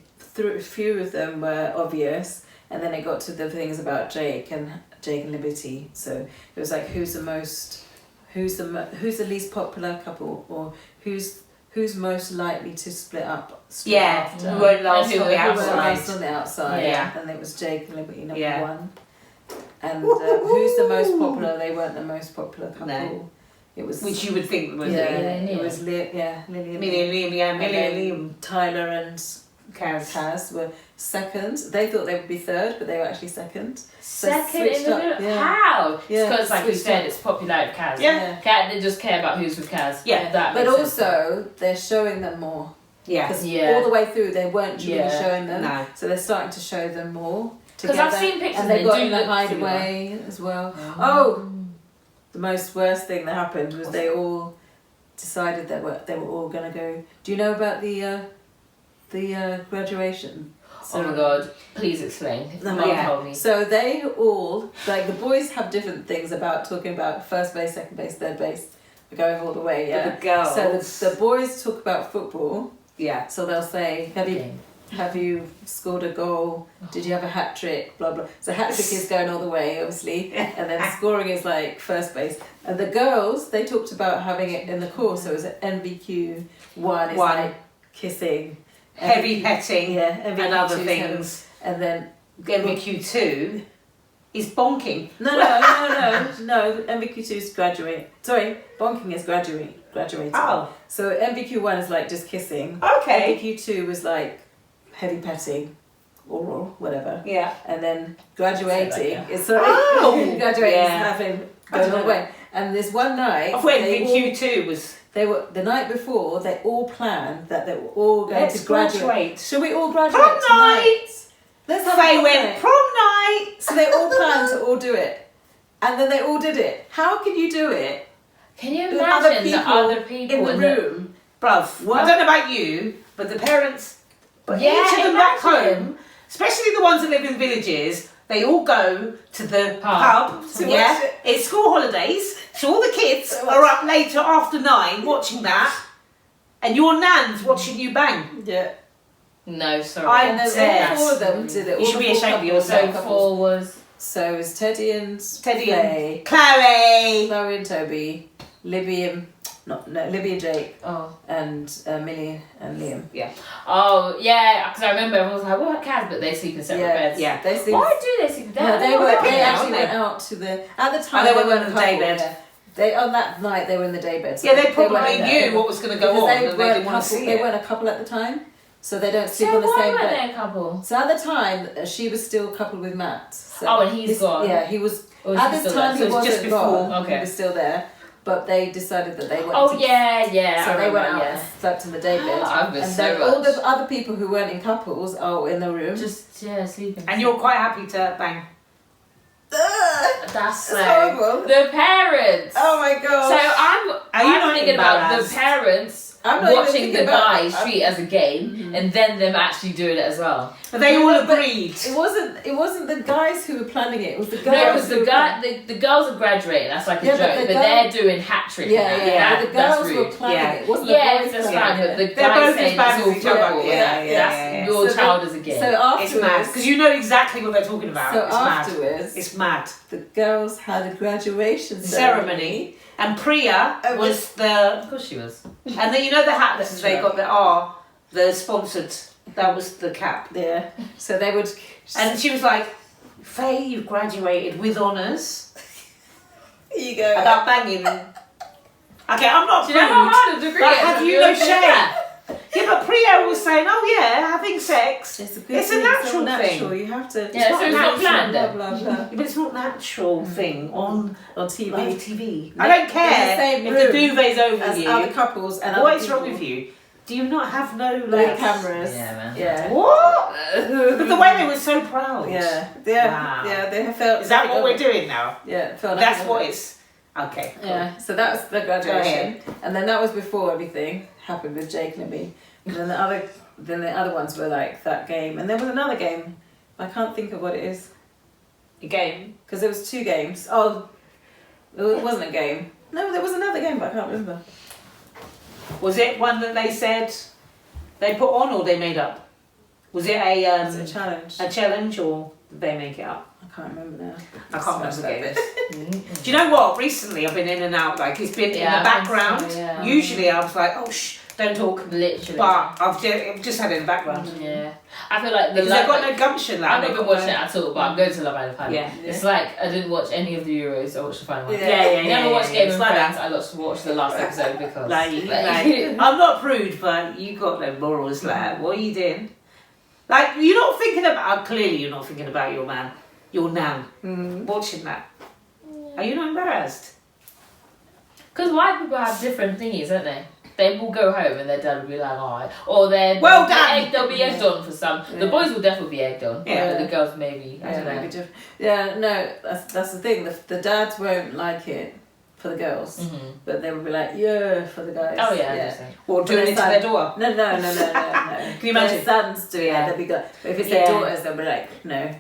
S3: few of them were obvious, and then it got to the things about Jake and Liberty. So it was like who's the least popular couple, or who's most likely to split up. straight
S1: Yeah.
S3: after.
S1: Who won't last
S2: And
S1: on
S2: who
S1: the
S2: won't
S3: Who were
S1: outside.
S3: last on the outside.
S1: Yeah.
S3: And it was Jake and Liberty number
S1: Yeah.
S3: 1. And who's the most popular? They weren't the most popular couple.
S1: No.
S3: It was.
S1: Which you would think was
S3: yeah,
S1: it.
S3: it was Lily and
S1: Millie and Liam.
S3: Tyler and
S1: Kaz.
S3: Kaz were second. They thought they would be third, but they were actually second.
S2: Second in
S3: switched
S2: the
S3: up,
S2: middle.
S3: yeah.
S2: How?
S3: Yeah,
S2: It's because, like you
S3: switched
S2: said,
S3: up.
S2: it's popular with Kaz.
S1: Yeah.
S2: They just care about who's with Kaz.
S1: Yeah.
S2: That
S3: But
S2: makes sense.
S3: also, they're showing them more.
S1: Yeah.
S3: Because
S2: Yeah.
S3: all the way through, they weren't really
S2: Yeah.
S3: showing them.
S1: No.
S3: So they're starting to show them more.
S2: Because I've
S3: together.
S2: seen pictures
S3: And they
S2: and
S3: got
S2: they
S3: in
S2: do
S3: the
S2: look
S3: hideaway as well. Oh, the most worst thing that happened was they all decided that they were all going to go. Do you know about the graduation?
S2: Oh my god, please explain.
S3: The
S2: Mum
S1: Yeah.
S2: told me.
S3: So they all, like the boys have different things about talking about first base, second base, third base, going all the way, yeah.
S1: But the girls.
S3: So the boys talk about football,
S1: Yeah.
S3: so they'll say, have you scored a goal? Did you have a hat trick? Blah blah. So hat trick is going all the way, obviously, and then scoring is like first base. And the girls, they talked about having it in the course. So it was an NVQ 1 is like kissing,
S1: Heavy
S3: NVQ
S1: petting
S3: yeah, NVQ
S1: and other
S3: 2 is
S1: things.
S3: and then
S1: MVQ2 is bonking.
S3: No. MVQ2 is graduate. Sorry, bonking is graduating.
S1: Oh.
S3: So MVQ1 is like just kissing.
S1: Okay.
S3: MVQ2 was like heavy petting, oral, whatever.
S1: Yeah.
S3: And then graduating is
S1: graduating
S3: is having going all the way. And this one night,
S1: I thought MVQ2 was.
S3: They were the night before. They all planned that they were all going to graduate. Should we all graduate
S1: prom
S3: tonight? Let's have
S1: They
S3: a
S1: went prom night.
S3: So they all planned to all do it, and then they all did it. How can you do it?
S2: Can you imagine the other people
S3: in the room?
S1: Bruv,
S3: What?
S1: I don't know about you, but the parents, but
S2: Yeah,
S1: each of them back
S2: imagine.
S1: home, especially the ones that live in villages, they all go to the
S2: Pub.
S1: pub.
S3: To
S1: Yeah,
S3: watch it.
S1: it's school holidays, so all the kids are up later after 9 watching that, and your nan's watching you bang.
S3: Yeah.
S2: No, sorry.
S3: And then all four of them did it.
S1: You should be ashamed of yourself.
S2: So 4 was...
S3: So it was Teddy and
S1: Teddy
S3: Clay,
S1: Chloe.
S3: Chloe and Toby, Libby and Jake, and Millie and Liam.
S2: Oh, yeah, because I remember everyone was like, what, Kaz? But they sleep in separate beds.
S1: Yeah.
S3: They sleep.
S2: Why do they sleep in
S3: No,
S2: beds?
S3: they actually went out to the at the time.
S1: they
S3: they
S1: were
S3: were
S1: in the day bed.
S3: Yeah. They on that night they were in the day bed. So
S1: Yeah, they probably
S3: weren't
S1: knew
S3: there.
S1: what was going to go
S3: Because
S1: on,
S3: they
S1: and they
S3: weren't
S1: didn't want to see
S3: They
S1: it.
S3: weren't a couple at the time, so they don't sleep
S2: So
S3: on the
S2: why
S3: same
S2: weren't
S3: bed.
S2: they a couple?
S3: So at the time, she was still coupled with Matt. So
S2: Oh, and he's gone.
S3: Yeah, he was.
S2: Or is
S3: At
S2: he
S3: this
S2: still
S3: time,
S2: there?
S3: he
S1: So it's
S3: wasn't
S1: just before.
S3: gone.
S2: Okay.
S3: He was still there, but they decided that they wanted
S2: Oh,
S3: to.
S2: yeah.
S3: So
S2: I
S3: they went
S2: remember,
S3: out and slept in the day bed.
S2: I miss
S3: and
S2: so
S3: then all
S2: much.
S3: the other people who weren't in couples are in the room.
S2: Just, sleeping.
S1: And you're quite happy to bang.
S2: That's so...
S3: horrible.
S2: The parents!
S3: Oh my god.
S2: So I'm thinking about the
S1: embarrassed?
S2: parents
S3: I'm not even
S2: watching
S3: thinking
S2: the
S3: about-
S2: guys treat it as a game and then them actually doing it as well.
S1: But they all
S3: No, but
S1: agreed.
S3: It wasn't the guys who were planning it. It was the girls.
S2: No, because
S3: who
S2: the
S3: were
S2: the girls are graduating. That's like a
S3: Yeah, but
S2: joke,
S3: the
S2: but
S3: girl-
S2: they're doing hat trick.
S3: Yeah.
S2: That,
S3: But the
S2: that's
S3: girls
S2: rude.
S3: were planning
S1: Yeah.
S3: it. It wasn't
S2: Yeah,
S3: the boys
S2: that's
S3: planning
S2: fine.
S3: it.
S2: But the
S1: They're
S2: guys
S1: both
S2: saying
S1: as bad
S2: it's
S1: as
S2: all
S1: each other.
S2: football.
S1: Yeah, yeah.
S2: That's your
S3: So
S2: child is a game.
S3: So
S1: It's mad.
S3: afterwards,
S1: Because you know exactly what they're talking about.
S3: so
S1: it's mad.
S3: afterwards,
S1: It's mad.
S3: the girls had a graduation
S1: Ceremony. And Priya was the...
S2: Of course she was.
S1: And then you know the hat that they got that are the sponsored... That was the cap.
S3: Yeah. So they would.
S1: And she was like, Faye, you've graduated with honours.
S3: Here you go.
S1: About banging. Okay, I'm not
S2: Do you know how
S1: prude,
S2: hard a degree
S1: but
S2: is?
S1: have you no shame? Yeah, but Priya was saying, oh yeah, having sex.
S3: It's a, good
S1: It's a
S3: thing,
S1: natural
S3: natural.
S1: thing.
S3: You have to.
S2: Yeah, so it's not planned
S3: Blah
S2: then.
S3: blah blah.
S1: But it's not a natural thing on
S3: TV.
S1: live TV.
S3: They-
S1: I don't
S3: in
S1: care
S3: the same
S1: if the
S3: room
S1: duvet's over
S3: As
S1: you.
S3: other couples and
S1: What
S3: other
S1: is wrong
S3: people.
S1: with you? Do you not have no
S3: No
S1: like
S3: cameras.
S2: Yeah, man.
S3: Yeah.
S1: What? But the way they were so proud.
S3: Yeah.
S1: Wow.
S3: Yeah. They have felt.
S1: Is that what we're doing now?
S3: Yeah. Felt
S1: That's
S3: like
S1: what it's. Okay. Cool.
S3: Yeah. So that was the graduation, and then that was before everything happened with Jake and me. And then the other ones were like that game, and there was another game. I can't think of what it is
S1: A game.
S3: because there was 2 games. Oh, it wasn't a game. No, there was another game, but I can't remember.
S1: Was it one that they said they put on or they made up? Was it
S3: It was a challenge.
S1: a challenge or did they make it up?
S3: I can't remember now.
S1: I can't remember
S3: that
S1: games.
S3: bit.
S1: Do you know what? Recently I've been in and out. Like it's been in
S2: Yeah,
S1: the
S2: I think so,
S1: background.
S2: yeah.
S1: Usually I was like, oh shh, don't talk.
S2: Literally.
S1: But I've just had it in the background.
S2: Yeah. I feel like the
S1: Because I've got no gumption. Like,
S2: I've not been watching it at all, but I'm going to Love Island Final.
S1: Yeah.
S2: It's like I didn't watch any of the Euros. I watched the final one.
S3: Yeah.
S2: Never watched Game
S1: It's
S2: of
S1: like
S2: Thrones.
S1: that.
S2: I watched the last episode because
S1: I'm not prude, but you got no morals. Like, what are you doing? Like, you're not thinking about. Clearly, you're not thinking about your man, your nan. Watching that. Are you not embarrassed?
S2: Because white people have different thingies, don't they? They will go home and their dad will be like, alright. Or
S1: Well done.
S2: they'll be egged on for some. The
S3: Yeah.
S2: boys will definitely be egged on.
S1: Yeah.
S2: But the girls maybe. I
S3: Yeah,
S2: don't know.
S3: maybe different. Yeah, no, that's the thing. The dads won't like it for the girls, but they will be like, yeah, for the guys.
S2: Oh yeah, 100%.
S1: Or doing it to their daughter?
S3: No.
S1: Can you imagine?
S3: Their sons do it,
S1: Yeah.
S3: they'll be good. But if it's
S1: Yeah.
S3: their daughters, they'll be like, no,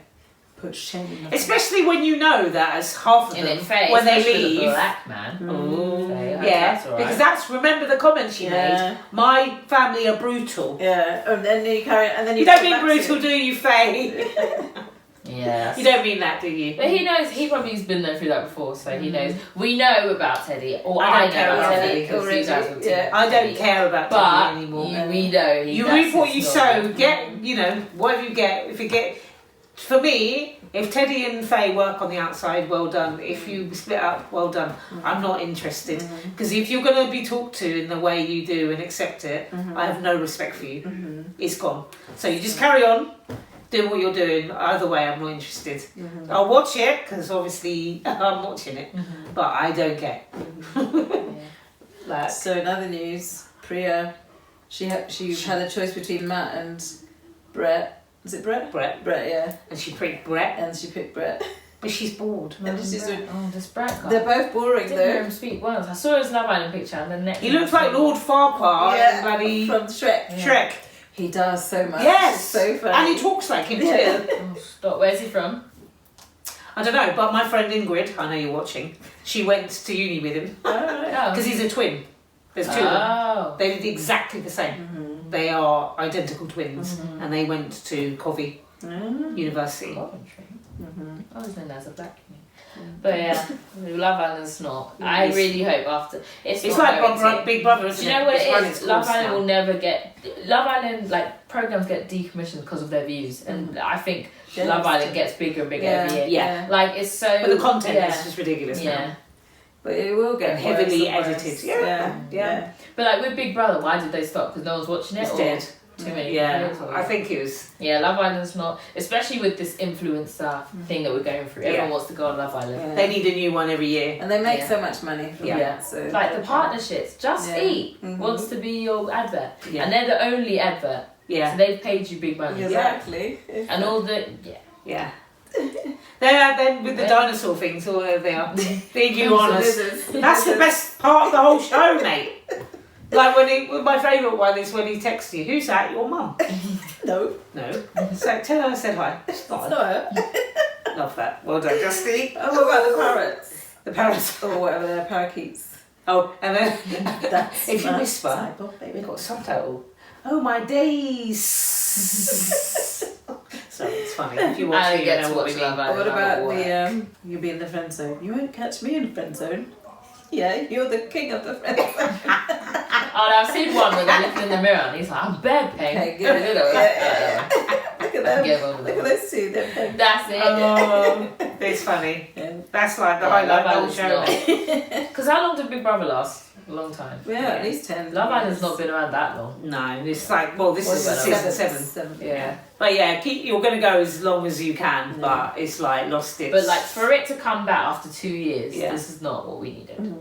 S3: put shame in them.
S1: Especially when you know that as half of
S2: In
S1: them,
S2: it face,
S1: when they
S2: especially the
S1: leave.
S2: black man.
S1: Ooh,
S2: Okay,
S1: yeah,
S2: that's all right.
S1: because that's remember the comment she
S3: Yeah.
S1: made. My family are brutal.
S3: Yeah, and then you carry, and then you
S1: You don't
S3: go
S1: mean
S3: back to
S1: brutal,
S3: it.
S1: do you, Faye?
S2: Yeah.
S1: You don't mean that, do you?
S2: But he knows, he probably has been there through that before, so he knows. We know about Teddy, or
S1: I
S2: I,
S1: don't
S2: know
S1: care
S2: about
S1: about
S2: Teddy,
S1: Teddy,
S2: because you
S3: already,
S2: guys will
S3: yeah.
S1: I don't care about
S2: But
S1: Teddy anymore.
S2: we know.
S1: You
S2: that's
S1: reap what
S2: his
S1: you
S2: story.
S1: sow. Get, you know, whatever you get. If you get, For me, if Teddy and Faye work on the outside, well done. If you split up, well done. I'm not interested. Because if you're going to be talked to in the way you do and accept it, I have no respect for you. It's gone. So you just carry on, do what you're doing. Either way, I'm not interested. I'll watch it, because obviously I'm watching it. But I don't care. Like,
S3: so in other news, Priya, she had a choice between Matt and Brett. Is it Brett?
S1: Brett.
S3: Brett, yeah.
S1: And she picked Brett.
S3: And she picked Brett.
S1: But she's bored.
S2: This Brett guy.
S3: They're both boring,
S2: I didn't
S3: though.
S2: hear him speak once. I saw his Love Island picture and the next.
S1: He looks like Lord Farquaad
S3: from Shrek.
S1: Shrek.
S3: He does so much.
S1: Yes.
S3: It's so funny.
S1: And he talks like him too.
S2: Oh, stop. Where's he from?
S1: I don't know, but my friend Ingrid, I know you're watching, she went to uni with him. Because he's a twin. There's two of them. They did exactly the same. They are identical twins. And they went to Covey University.
S2: Coventry. I was known as a black community. But yeah, Love Island's not. I really hope after it's
S1: like Big Brother, isn't
S2: Do you know what it is? Love Island will never get. Love Island, like, programs get decommissioned because of their views, and I think Love Island gets bigger and bigger every year.
S1: Yeah.
S2: Like, it's so.
S1: But the content is just ridiculous now.
S3: But it will get
S1: heavily
S3: worse.
S1: edited. Yeah.
S2: But like with Big Brother, why did they stop? Because no one's watching it.
S1: It's dead.
S2: Too many.
S1: Yeah, I think it was.
S2: Yeah, Love Island's not, especially with this influencer thing that we're going through. Everyone wants to go on Love Island.
S3: Yeah.
S1: They need a new one every year,
S3: and they make so much money. From
S2: it,
S3: so
S2: like the partnerships. Just Eat wants to be your advert, and they're the only advert.
S1: Yeah,
S2: so they've paid you big money.
S3: Exactly.
S2: And all the
S1: They're with the dinosaur things, or whatever they are. The iguanas. That's the best part of the whole show, mate. Like my favourite one is when he texts you, "Who's that? Your mum?"
S3: No.
S1: So tell her I said hi.
S3: It's not her.
S1: Love that. Well done, Justy.
S3: Oh, what about the parrots?
S1: The parrots,
S3: or whatever they're parakeets.
S1: Oh, and then if you whisper,
S3: cyborg,
S1: we've got a subtitle. Oh my days. So it's funny. If you watch it, you know what we mean.
S3: What about the you be in the friend zone? You won't catch me in the friend zone. Yeah, you're the king of the friend zone.
S2: I've seen one where they're looking in the mirror and he's like, "I'm bad, Peg."
S3: Okay, good. Look at them. Look at those two. They're
S2: That's it.
S1: Oh, it's funny. That's like the highlight of the whole show.
S2: Because how long did Big Brother last? A long time.
S3: Yeah, at least 10.
S2: Love Island's not been around that long.
S1: No, it's like, this is season 7.
S2: Yeah.
S1: But yeah, you're going to go as long as you can, but it's like lost its...
S2: But like for it to come back after 2 years, this is not what we needed.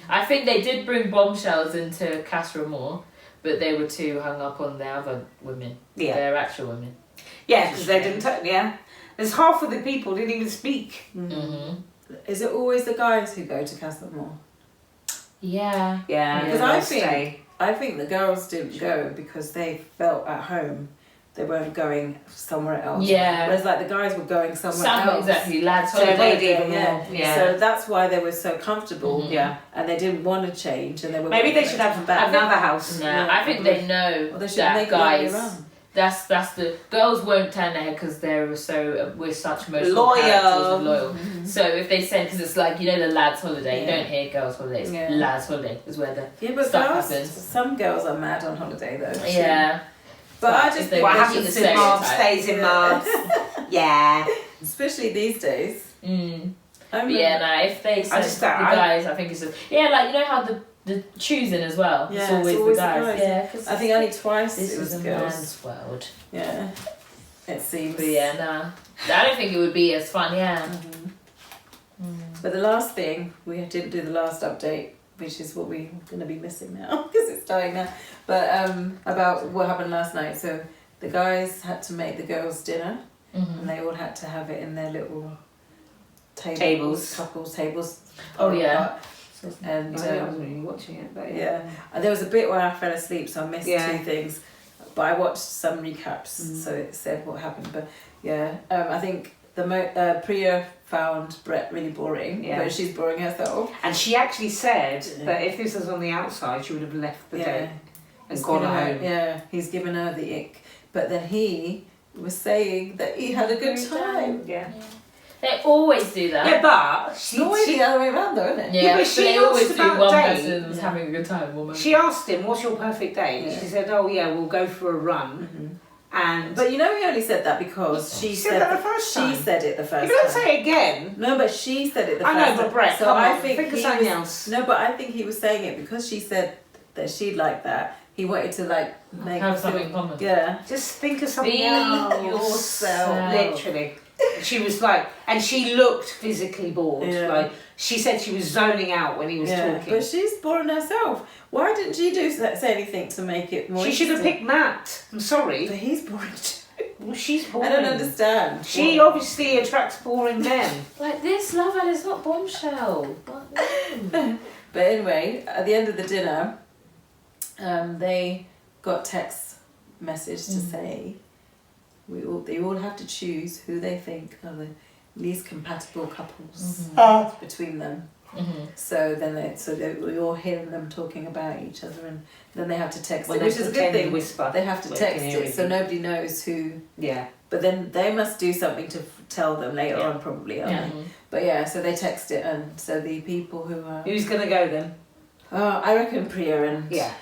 S2: I think they did bring bombshells into Casa Amor, but they were too hung up on the other women. Yeah. Their actual women.
S1: Yeah, because they didn't... There's half of the people didn't even speak.
S3: Is it always the guys who go to Casa Amor?
S2: Yeah.
S3: Because I think the girls didn't go because they felt at home. They weren't going somewhere else.
S2: Yeah.
S3: Whereas like the guys were going somewhere else.
S2: Exactly, lads.
S1: So they did even more.
S3: Yeah. So that's why they were so comfortable.
S1: Yeah.
S3: And they didn't want to change, and they were.
S1: Maybe they should have another house.
S2: No, I think they know that guys. That's the girls won't turn their head because we're such emotional characters and loyal. So if they send, because it's like, you know, the lads' holiday, you don't hear girls' holiday, it's lads' holiday is where the stuff happens.
S3: Some girls are mad on holiday though.
S2: Yeah.
S3: But I just think
S1: what happens in March stays in March. Yeah.
S3: Especially these days.
S2: If they send the guys, I think it's like, you know how the choosing as well.
S3: Yeah,
S2: it's always the guys. Yeah, cause
S3: I think only twice
S2: this
S3: it was
S2: is a
S3: girls.
S2: man's world.
S3: Yeah, it seems.
S2: But I don't think it would be as fun. Yeah.
S3: But the last thing, we didn't do the last update, which is what we're going to be missing now because it's dying now. But about what happened last night. So the guys had to make the girls dinner, and they all had to have it in their little tables. Couples tables.
S2: Oh yeah.
S1: And I wasn't really watching it, but
S3: and there was a bit where I fell asleep, so I missed 2 things. But I watched some recaps, so it said what happened. But I think Priya found Brett really boring, but she's boring herself.
S1: And she actually said that if this was on the outside, she would have left the day and gone home.
S3: Yeah, he's given her the ick. But then he was saying that he had a good time.
S1: Yeah.
S2: They always do that.
S1: Yeah, but
S3: it's always the other way around though, isn't it?
S2: Yeah,
S1: but
S2: they always do one person was having a good time.
S1: She asked him, "What's your perfect day?" She said, "Oh yeah, we'll go for a run,
S3: But you know, he only said that because she said
S1: that the first time.
S3: She said it the first time.
S1: You don't say it again.
S3: No, but she said it the first
S1: I
S3: time.
S1: know, but Brett,
S3: so
S1: come
S3: I
S1: on,
S3: think
S1: of something else.
S3: No, but I think he was saying it because she said that she'd like that. He wanted to like make
S2: have something common.
S3: Yeah.
S1: Just think of something
S2: Be
S1: else.
S2: yourself.
S1: Literally. She was like, and she looked physically bored.
S3: Yeah.
S1: Like she said, she was zoning out when he was talking.
S3: But she's boring herself. Why didn't she say anything to make it more?
S1: She should have picked Matt. I'm sorry.
S3: But he's boring too.
S1: Well, she's boring.
S3: I don't understand.
S1: She obviously attracts boring men.
S2: Like this Love Island's not Bombshell.
S3: But anyway, at the end of the dinner, they got text message to say they all have to choose who they think are the least compatible couples between them. So then we all hearing them talking about each other, and then they have to text it, which is a good thing.
S1: Whisper,
S3: they have to text it so nobody knows who.
S1: Yeah.
S3: But then they must do something to tell them later on, probably. Aren't they? But yeah, so they text it, and so the people who are.
S1: Who's gonna go then?
S3: Oh, I reckon Priya and
S1: yeah.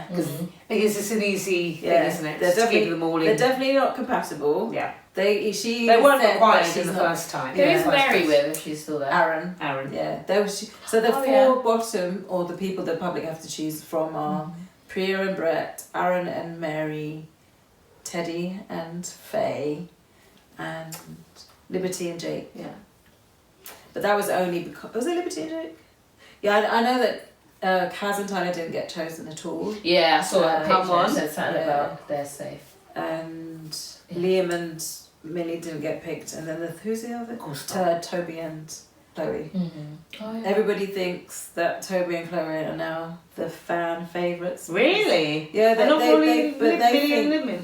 S1: Because it's an easy thing, isn't it?
S3: They're
S1: keep them all in.
S3: They're definitely not compatible.
S1: Yeah.
S3: They
S1: weren't required in the first time.
S2: Who is Mary with if she's still there?
S3: Aaron. Yeah. So the four bottom, or the people the public have to choose from are Priya and Brett, Aaron and Mary, Teddy and Faye, and Liberty and Jake. Yeah. But that was only because was it Liberty and Jake? Yeah, I know that. Kaz and Tyler didn't get chosen at all.
S2: Yeah, I saw that
S1: come
S2: picture.
S1: on.
S2: It said something about they're safe.
S3: And Liam and Millie didn't get picked. And then who's the other? Toby and Chloe.
S2: Oh, yeah.
S3: Everybody thinks that Toby and Chloe are now the fan favourites.
S1: Really?
S3: Yeah,
S1: they think,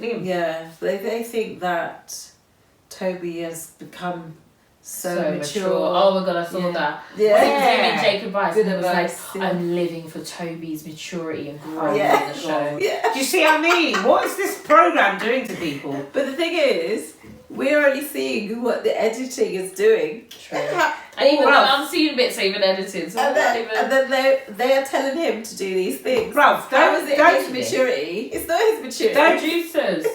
S3: Liam. Yeah, they think that Toby has become so mature.
S2: Oh my god, I saw that.
S3: Yeah.
S2: When he was giving Jake advice,
S3: Good
S2: and he was
S3: advice,
S2: like, I'm living for Toby's maturity and growth
S3: Yeah.
S2: in the show.
S3: Yeah.
S1: Do you see what I mean? What is this programme doing to people?
S3: But the thing is, we're only seeing what the editing is doing.
S2: True. And even though I'm seeing bits even edited, so
S3: and then they are telling him to do these things.
S1: Ralph,
S3: How is it his maturity? It's not his maturity.
S2: Producers.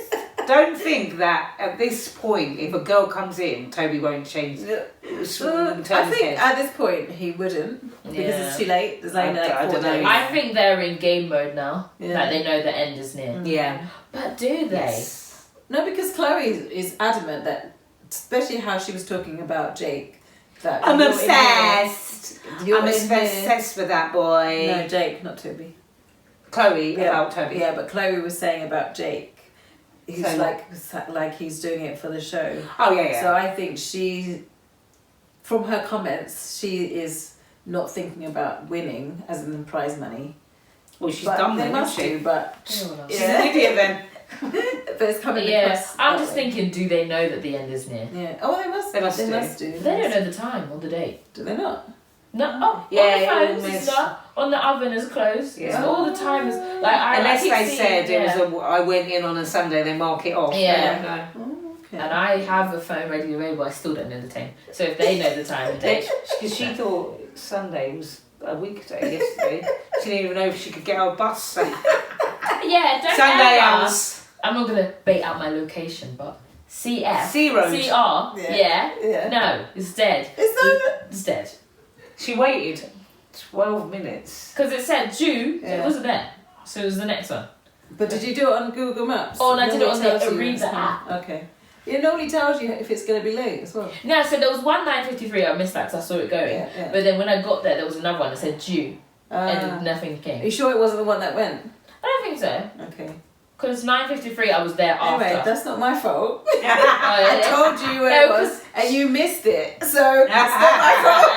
S1: Don't think that at this point, if a girl comes in, Toby won't change.
S3: I think at this point he wouldn't because it's too late. There's only like 4 days.
S2: I think they're in game mode now.
S3: Yeah.
S2: Like they know the end is near.
S1: Yeah.
S2: But do they?
S1: Yes.
S3: No, because Chloe is adamant that, especially how she was talking about Jake. That
S1: I'm obsessed.
S3: You're
S1: I'm obsessed with that boy.
S3: No, Jake, not Toby.
S1: Chloe about Toby.
S3: Yeah, but Chloe was saying about Jake. He's
S1: So
S3: like he's doing it for the show.
S1: Oh yeah.
S3: So I think from her comments, she is not thinking about winning as in the prize money.
S1: Well, she's done
S3: they
S1: that,
S3: must
S1: isn't she?
S3: do, but
S1: She's an idiot then.
S3: but it's coming across.
S2: I'm just thinking, do they know that the end is near?
S3: Yeah. Oh, they must do.
S2: They don't know the time or the date.
S3: Do they not?
S2: No. Oh,
S1: Yeah,
S2: on the phones, it's not. On the oven is closed.
S1: Yeah.
S2: So all the time is like
S1: Unless
S2: keep
S1: they
S2: seeing,
S1: said it was I went in on a Sunday, they mark it off.
S2: Yeah.
S3: Oh, okay.
S2: And I have a phone ready available. I still don't know the time. So if they know the time and date,
S1: Because she thought Sunday was a weekday yesterday. She didn't even know if she could get her bus. So.
S2: yeah, don't
S1: Sunday
S2: ever.
S1: hours.
S2: I'm not gonna bait out my location, but CF,
S1: C-Road.
S2: CR,
S3: Yeah.
S2: no, it's dead. It's dead.
S1: She waited 12 minutes.
S2: Because it said due,
S3: Yeah.
S2: it wasn't there. So it was the next one.
S3: But did you do it on Google Maps?
S2: Oh, and I did it on the
S3: Normally tells you
S2: Ariba
S3: it's coming.
S2: app.
S3: Okay. It normally tells you if it's going to be late as well.
S2: No, so there was one 9:53. I missed that because I saw it going.
S3: Yeah.
S2: But then when I got there, there was another one that said due, and nothing
S3: Are
S2: came.
S3: you sure it wasn't the one that went?
S2: I don't think so.
S3: Okay.
S2: Because 9:53, I was there after.
S3: Anyway, that's not my fault.
S2: Oh,
S3: I
S2: yeah.
S3: told you where it was, and you missed it. So that's not my fault.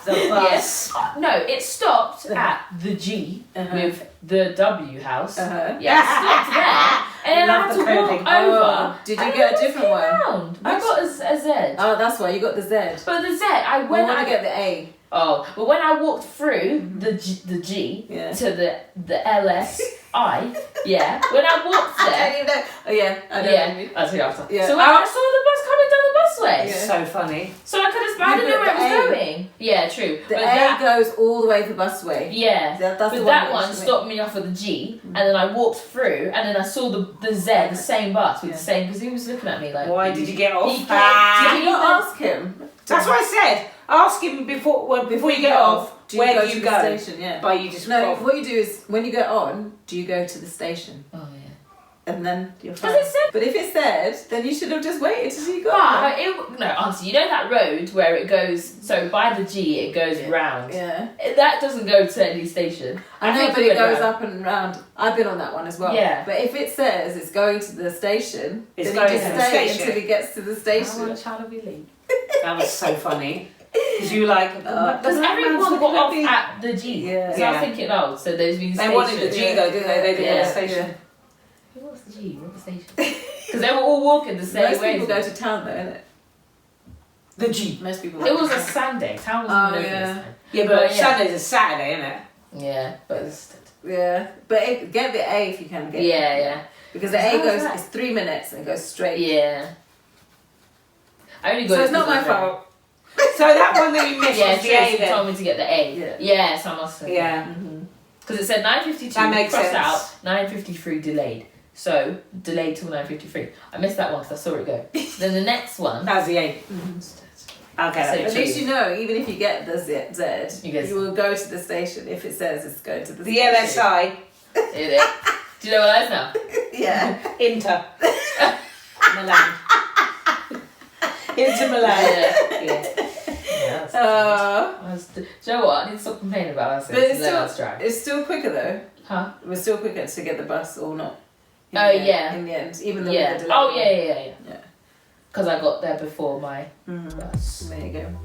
S1: The bus.
S2: No, it stopped at the G with the W house.
S3: Uh-huh.
S2: Yeah, it stopped there. And then I had
S1: Love
S2: to
S1: the
S2: walk
S1: coding.
S2: over.
S3: Did you
S2: and
S3: get a
S2: then
S3: different one?
S2: Round. I got a Z.
S3: Oh, that's why you got the Z.
S2: But the Z, I
S3: We
S2: went.
S3: want to get the A.
S2: Oh, but when I walked through the G
S3: Yeah.
S2: to the LSI, yeah. When I walked
S3: I
S2: there,
S3: don't even know. Oh yeah, I know.
S2: yeah, I'll tell you after.
S3: Yeah.
S2: So when I saw the bus coming down the busway, busway.
S1: It's so funny.
S2: So I could have. I didn't know where it was going. Yeah, true.
S3: The A goes all the way to the busway.
S2: Yeah.
S3: That's
S2: but
S3: the
S2: that one stopped me off at the G, and then I walked through, and then I saw the Z, the same bus with the same. Because he was looking at me like.
S1: Why did you get off?
S3: Did you not ask him?
S1: That's what I said. Ask him before you get off. Where do you go?
S3: To the station, yeah.
S1: But you just
S3: what you do is when you get on, do you go to the station?
S2: Oh yeah.
S3: And then you're fine.
S2: Because it said.
S3: But if it said, then you should have just waited till you got
S2: No, answer. You know that road where it goes. So by the G, it goes round.
S3: Yeah.
S2: That doesn't go to any station.
S3: I know, but it goes up and round. I've been on that one as well.
S2: Yeah.
S3: But if it says it's going to the station,
S1: it's
S3: then
S1: going
S3: you
S1: to
S3: just
S1: the
S3: stay
S1: station
S3: until it gets to the station.
S2: I want a child to be late.
S1: That was so funny. Because you were like,
S2: because everyone got off at the G.
S3: Yeah.
S2: So I was thinking, so there's been
S1: They wanted the G though, didn't they? They didn't want the station.
S2: Who wants the G? What the station? Because they were all walking the same way.
S3: Most people go to town though, innit?
S1: The G.
S3: Most people.
S2: It was a Sunday. Town was
S1: Yeah, but Sunday's a Saturday, isn't it?
S2: Yeah, but it's...
S3: Yeah, but get the A if you can get.
S2: Yeah.
S3: Because the A goes. It's 3 minutes and it goes straight.
S2: Yeah. I only got.
S3: So it's not my fault.
S1: So that one that you missed was the A
S2: Tracy
S1: then.
S2: told me to get the A. Yeah, so I must have.
S1: Yeah.
S2: Because it said 9:52.
S1: That makes
S2: crossed
S1: sense.
S2: out 9:53 delayed. So delayed till 9:53. I missed that one because I saw it go. Then the next one.
S1: That was the A. Okay.
S2: So
S3: At least you know, even if you get the Z, you will go to the station if it says it's going to the station.
S1: LSI.
S2: Is it? Do you know what that is now?
S3: Yeah.
S1: Inter. Milan. Inter Milan. Yeah.
S2: Do you know what? I need to stop complaining about us.
S3: But it's still quicker though.
S2: Huh?
S3: We're still quicker to get the bus or not. In the end, even though
S2: yeah.
S3: we're delayed.
S2: Oh yeah. Because I got there before my bus.
S3: There you go.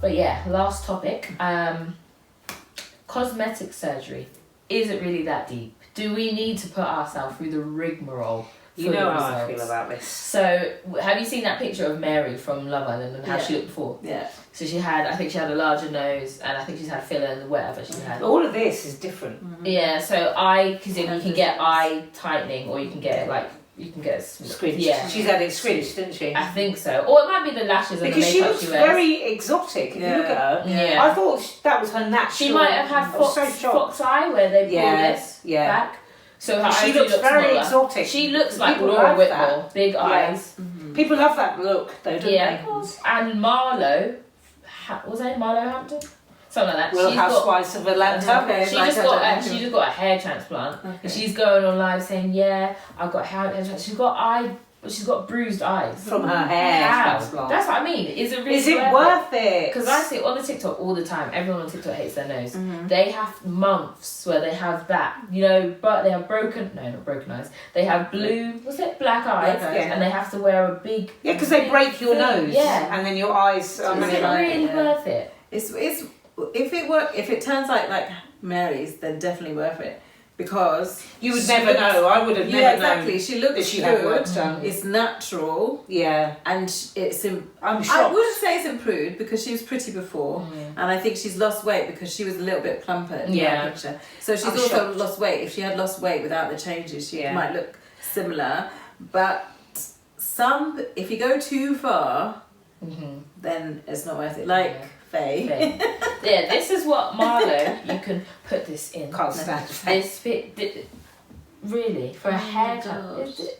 S2: But yeah, last topic. Cosmetic surgery. Is it really that deep? Do we need to put ourselves through the rigmarole?
S1: You know how I feel about this.
S2: So, have you seen that picture of Mary from Love Island and how she looked before?
S3: Yeah.
S2: So I think she had a larger nose, and I think she's had filler and whatever she had.
S1: All of this is different.
S2: Yeah, so because you can get eye tightening, or you can get
S1: Squinched.
S2: Yeah.
S1: She's had it squinched, didn't she?
S2: I think so. Or it might be the lashes and
S1: because
S2: the
S1: she
S2: makeup
S1: looks
S2: she wears.
S1: very exotic. If you look at her,
S2: Yeah.
S1: I thought that was her natural.
S2: She might have had fox eye where they pull this back. So her
S1: she
S2: eyes
S1: looks very
S2: smaller.
S1: exotic.
S2: She looks like
S1: People
S2: Laura
S1: love
S2: Whitmore,
S1: that.
S2: big eyes.
S1: People love that look, though, don't
S2: Yeah,
S1: they?
S2: of course. And Marlo, was her name Marlo Hampton? Something like that.
S1: Real
S2: She's
S1: Housewives of Atlanta.
S3: Okay.
S2: She
S3: Like
S2: just
S3: I
S2: got
S3: don't know.
S2: she just got a hair transplant.
S3: Okay.
S2: And she's going on live saying, "Yeah, I've got hair transplant." She's got bruised eyes
S1: From her hair
S2: How?
S1: transplant.
S2: That's what I mean. Is it really
S1: Is it worth it?
S2: Because I see it on the TikTok all the time. Everyone on TikTok hates their nose. They have months where they have that, but they have not broken eyes. They have black eyes, and they have to wear a big.
S1: Yeah, because they break your nose.
S2: Yeah.
S1: And then your eyes are
S2: Is it really worth it?
S3: It's if it turns out like Mary's, then definitely worth it. Because
S1: you would never know. I would have never known.
S3: She looks
S1: that she
S3: good.
S1: had work done.
S3: It's natural.
S1: Yeah.
S3: And
S1: I'm shocked.
S3: I wouldn't say it's improved because she was pretty before, and I think she's lost weight because she was a little bit plumper in that picture. So she's also
S1: shocked.
S3: lost weight. If she had lost weight without the changes, she might look similar. But if you go too far, then it's not worth it. Like Faye.
S2: Yeah, this is what Marlo. You can put this in.
S1: Can't stand
S2: This fit really for a haircut.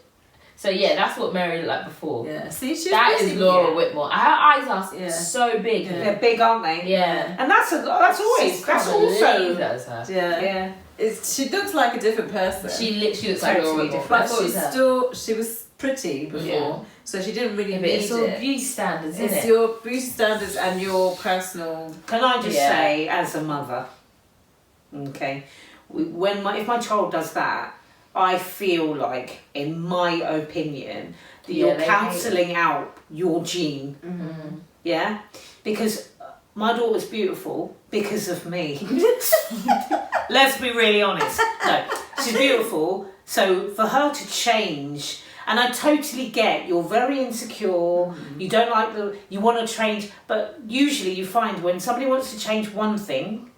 S2: So yeah, that's what Mary looked like before.
S3: Yeah, see,
S2: that is Laura Whitmore. Her eyes are so big.
S3: Yeah.
S1: They're big, aren't they?
S2: Yeah.
S1: And that's also.
S2: That's her.
S3: Yeah. She looks like a different person.
S2: She looks like Laura Whitmore.
S3: But she was pretty before, so she didn't really need it.
S2: It's all beauty standards, isn't it?
S3: It's your beauty standards and your personal.
S1: Can I just say, as a mother, okay, if my child does that, I feel like, in my opinion, that you're cancelling out your gene. Yeah, because my daughter's beautiful because of me. Let's be really honest. No, she's beautiful. So for her to change. And I totally get you're very insecure. You don't like you want to change, but usually you find when somebody wants to change one thing,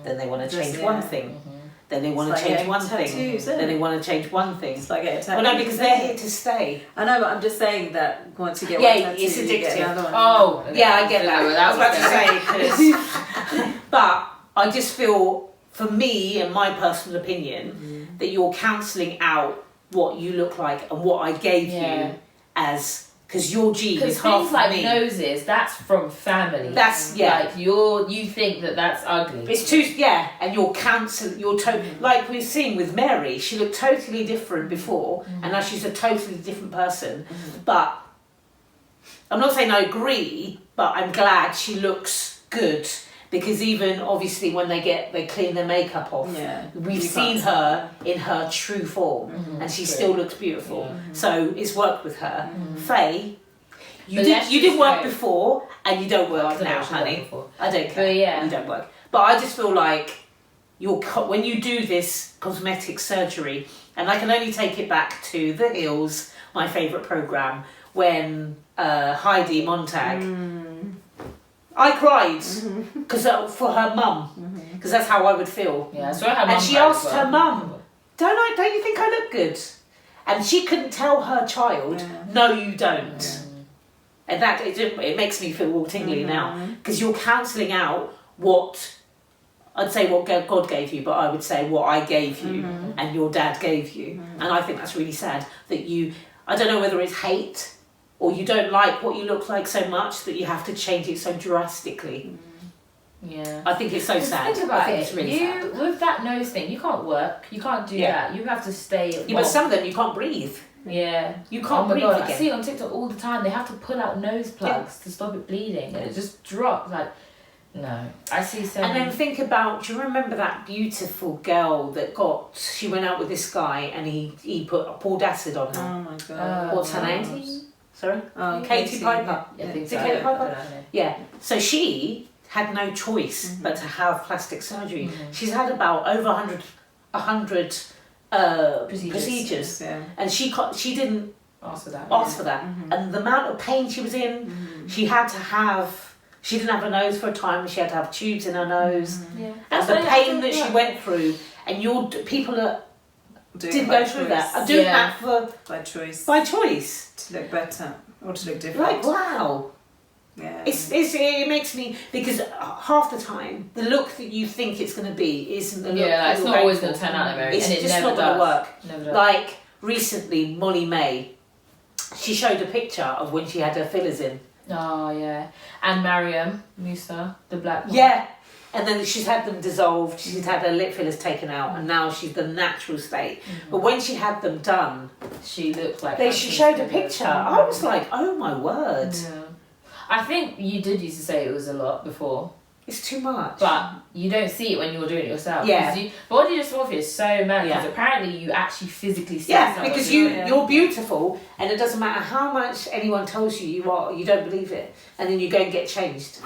S1: then they want to change one thing. then they want to change one thing, then they want to change one thing.
S3: It's like getting
S1: well, no, because they're here to stay.
S3: I know, but I'm just saying that once you get one tattoo,
S1: it's addictive.
S3: You get another one.
S2: Oh,
S1: yeah, I get that. I was about to say, 'cause but I just feel, for me, in my personal opinion, that you're cancelling out what you look like and what I gave you as. Because your gene is half
S2: things like
S1: me.
S2: noses, that's from family.
S1: That's
S2: like you think that's ugly.
S1: It's too and you're cancelling. Like we've seen with Mary, she looked totally different before, and now she's a totally different person. But I'm not saying I agree, but I'm glad she looks good. Because even obviously when they clean their makeup off, we've seen her in her true form, and she still looks beautiful. So it's worked with her. Faye, you did work before, and you don't work now, honey. I don't care. You don't work. But I just feel like when you do this cosmetic surgery, and I can only take it back to The Hills, my favourite programme, when Heidi Montag. I cried because for her mum, because that's how I would feel.
S2: Yeah, so her mum.
S1: And she asked her mum, "Don't you think I look good?" And she couldn't tell her child, "No, you don't." And that it makes me feel all tingly now, because you're cancelling out what I'd say what God gave you, but I would say what I gave you and your dad gave you, and I think that's really sad that you. I don't know whether it's hate. Or you don't like what you look like so much that you have to change it so drastically.
S2: Yeah.
S1: I think it's so sad.
S2: Think about
S1: I think
S2: it.
S1: it's really sad.
S2: With that nose thing, you can't work. You can't do that. You have to stay.
S1: But some of them you can't breathe.
S2: Yeah.
S1: You can't breathe
S2: God,
S1: again.
S2: I see it on TikTok all the time. They have to pull out nose plugs to stop it bleeding, and it just drops. Like, no. I see so.
S1: And then think about. Do you remember that beautiful girl that she went out with this guy and he poured acid on her?
S3: Oh my God.
S1: What's her name? Sorry? Katie Piper.
S2: I think
S1: Is it
S2: so.
S1: Katie Piper? Yeah. So she had no choice but to have plastic surgery. She's had about over 100 procedures.
S3: Yeah.
S1: And she didn't
S2: ask for that.
S1: And the amount of pain she was in, she didn't have a nose for a time, she had to have tubes in her nose. And the pain that she went through, and people that didn't go through that are doing that
S3: by choice.
S1: By choice.
S3: To look better or to look different.
S1: Like, wow.
S3: Yeah.
S1: It makes me, because half the time the look that you think it's going to be isn't the look.
S2: Yeah, it's not always going to turn out that way.
S1: It's
S2: and it
S1: just
S2: never
S1: not going to work.
S2: Never does.
S1: Like recently, Molly May, she showed a picture of when she had her fillers in.
S2: Oh yeah, and Mariam Musa, the black one.
S1: Yeah, and then she's had them dissolved. She's had her lip fillers taken out, and now she's the natural state. But when she had them done,
S2: she looked like.
S1: She showed a picture. I was like, oh my word.
S2: Yeah. I think you did used to say it was a lot before.
S1: It's too much.
S2: But you don't see it when you're doing it yourself.
S1: Yeah.
S2: Body dysmorphia is so mad because apparently you actually physically see someone.
S1: Because you're beautiful, and it doesn't matter how much anyone tells you are, you don't believe it. And then you go and get changed.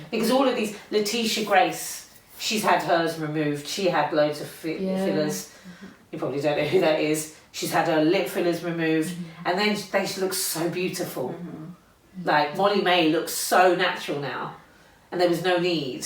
S1: Because all of these, Letitia Grace, she's had hers removed. She had loads of fillers. You probably don't know who that is. She's had her lip fillers removed. And then they look so beautiful. Like Molly May looks so natural now. And there was no need.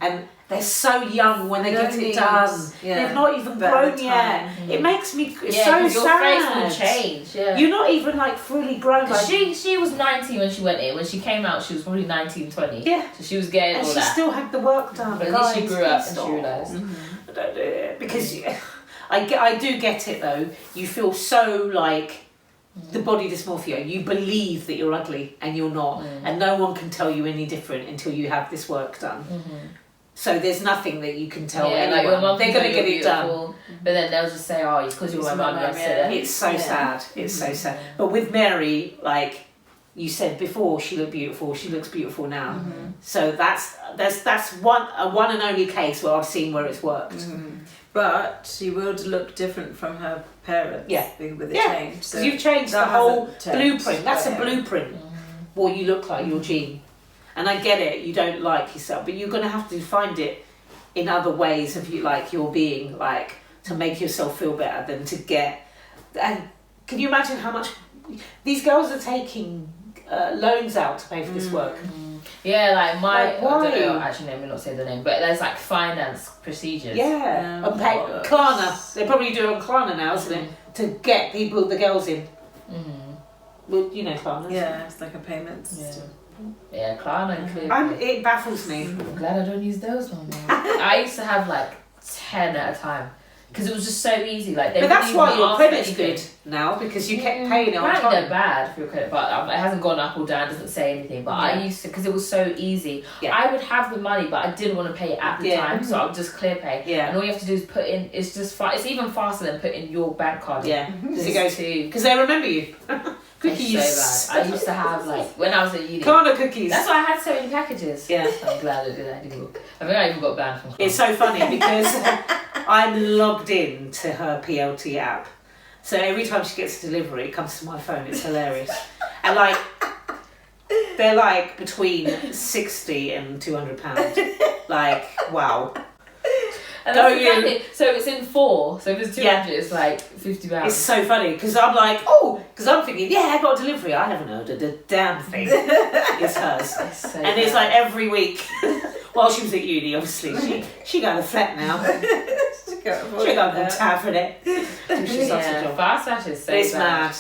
S1: And they're so young when they get it done.
S3: Yeah.
S1: They've not even grown yet. It makes me so
S2: your
S1: sad.
S2: Face will change. Yeah.
S1: You're not even like fully grown. Like,
S2: she was 19 when she went in. When she came out, she was probably 19, 20.
S1: Yeah.
S2: So she was getting
S1: and
S2: all
S1: she
S2: that.
S1: still had the work done.
S2: But at least she grew up and she realised.
S1: I don't do it because I do get it though. You feel so like. The body dysmorphia, you believe that you're ugly and you're not, and no one can tell you any different until you have this work done. So there's nothing that you can tell anyone.
S2: Like your mum
S1: they're going to get it done.
S2: But then they'll just say, oh, it's because you're my mum.
S1: It's so sad. It's so sad. But with Mary, like you said before, she looked beautiful. She looks beautiful now. So that's one and only case where I've seen where it's worked.
S3: But she would look different from her parents with the change.
S1: Because
S3: So
S1: you've changed the whole
S3: changed.
S1: blueprint. That's a blueprint. What you look like, your gene. And I get it, you don't like yourself, but you're going to have to find it in other ways of you, like your being, like to make yourself feel better than to get. And can you imagine how much these girls are taking loans out to pay for this work?
S2: Yeah, like
S1: Like,
S2: I
S1: why?
S2: don't know, actually let me not say the name, but there's like finance procedures.
S1: Yeah. And pay Klarna. They probably do it on Klarna now, isn't it? To get the girls in. Well, you know Klarna.
S3: Yeah, it's like a payment system.
S2: Yeah, Klarna and Clear.
S1: It baffles me.
S2: I'm glad I don't use those no more. I used to have like 10 at a time. Because it was just so easy. Like,
S1: But that's why your credit's good now, because you kept paying it on
S2: Apparently
S1: time.
S2: they're bad for your credit, but it hasn't gone up or down, doesn't say anything. But I used to, because it was so easy. Yeah. I would have the money, but I didn't want to pay it at the time, so I would just clear pay. Yeah. And all you have to do is put in, it's just it's even faster than putting your bank card in. Yeah. Because
S1: they remember you.
S2: Cookies. So bad. I used to have, like, when I was at uni.
S1: Klarna cookies.
S2: That's why I had so many packages. Yeah. I'm glad I did that anymore. I think I even got banned from Klarna.
S1: It's so funny because I'm logged in to her PLT app. So every time she gets a delivery, it comes to my phone. It's hilarious. And like, they're like between 60 and £200. Like, wow.
S2: And so it's in 4. So if it's 200, it's like £50.
S1: It's so funny because I'm like, because I'm thinking, I got a delivery. I haven't ordered a damn thing. It's hers. It's like every week. While she was at uni, obviously, she got a flat now. she got a tab for it.
S2: Fast fashion is so
S1: It's mad.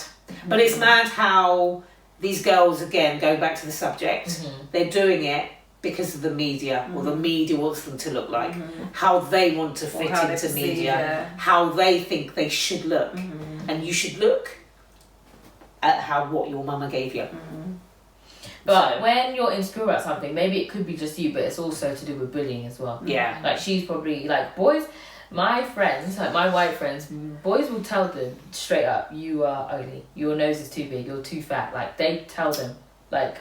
S1: But it's mad how these girls, again, going back to the subject, they're doing it because of the media, or the media wants them to look like, how they want to fit into media, how they think they should look. And you should look at what your mama gave you.
S2: But when you're insecure about something, maybe it could be just you, but it's also to do with bullying as well.
S1: Yeah.
S2: Like, she's probably, like, boys, my friends, like my white friends, boys will tell them straight up, you are ugly, your nose is too big, you're too fat. Like, they tell them, like...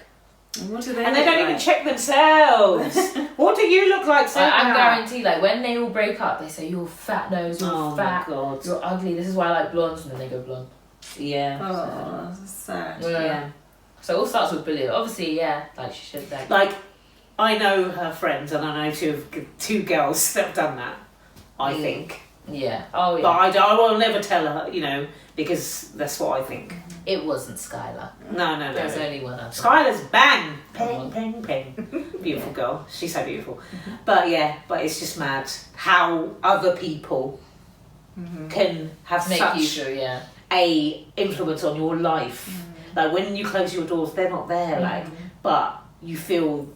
S3: What do they
S1: and they don't even check themselves. What do you look like?
S2: I guarantee, like, when they all break up, they say, you're fat nose, you're fat, you're ugly, this is why I like blondes, and then they go blonde.
S1: Yeah.
S3: Oh, that's sad.
S2: Yeah. So it all starts with bullying. Obviously, like, she should then.
S1: Like, I know her friends, and I know two girls that have done that, I think.
S2: Yeah. Oh, yeah.
S1: But I will never tell her, because that's what I think.
S2: It wasn't Skylar.
S1: No.
S2: There's only one other.
S1: Skylar's bang. Ping. Beautiful girl. She's so beautiful. But it's just mad how other people can have such a influence on your life. Like, when you close your doors, they're not there, but you feel,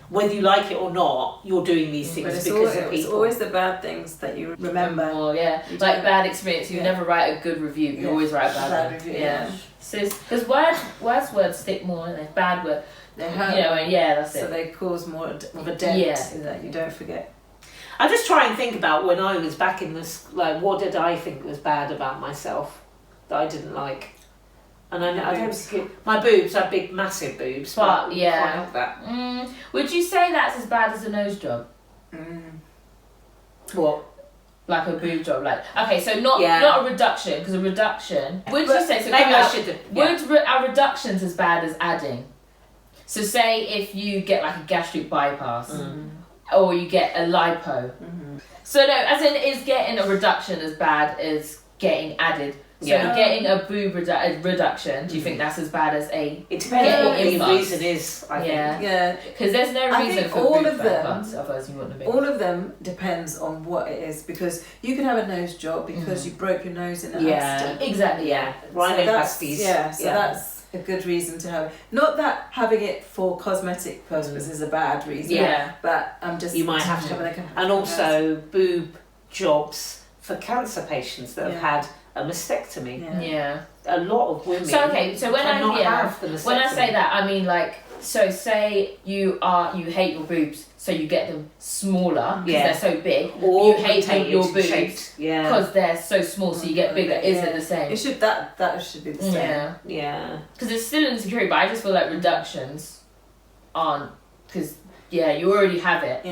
S1: whether you like it or not, you're doing these things because of people.
S3: It's always the bad things that you remember.
S2: Like bad experience. You never write a good review. You always write a bad review. Yeah. So because words stick more, and bad words
S3: they hurt.
S2: That's it.
S3: So they cause more of a dent that you don't forget.
S1: I just try and think about when I was back in this, like, what did I think was bad about myself that I didn't like? And I don't think my boobs are big, massive boobs, but I can't help that.
S2: Would you say that's as bad as a nose job?
S1: What?
S2: Like a boob job, like, okay, so not a reduction, because a reduction. Would you say so?
S1: Maybe I should.
S2: Are reductions as bad as adding? So say if you get like a gastric bypass, or you get a lipo. So no, as in, is getting a reduction as bad as getting added? So getting a boob reduction, do you think that's as bad as a...
S1: It depends on what the reason is, I think.
S2: Yeah. Because there's no reason for
S3: all
S2: boob
S3: of them,
S2: otherwise you wouldn't have been.
S3: all of them depends on what it is, because you can have a nose job because you broke your nose in an accident.
S2: Exactly,
S1: Rhinoplasties.
S3: So that's a good reason to have it. Not that having it for cosmetic purposes is a bad reason. But I'm just...
S1: You might have to. And also boob jobs for cancer patients that have had a mastectomy. A lot of women.
S2: So okay, so when
S1: have the mastectomy.
S2: When I say that, I mean, like, so say you hate your boobs, so you get them smaller because they're so big, or you hate your boobs because they're so small, so you get bigger. Is it the same?
S3: It should that should be the same.
S1: Yeah.
S2: Because it's still insecure, but I just feel like reductions aren't, because you already have it.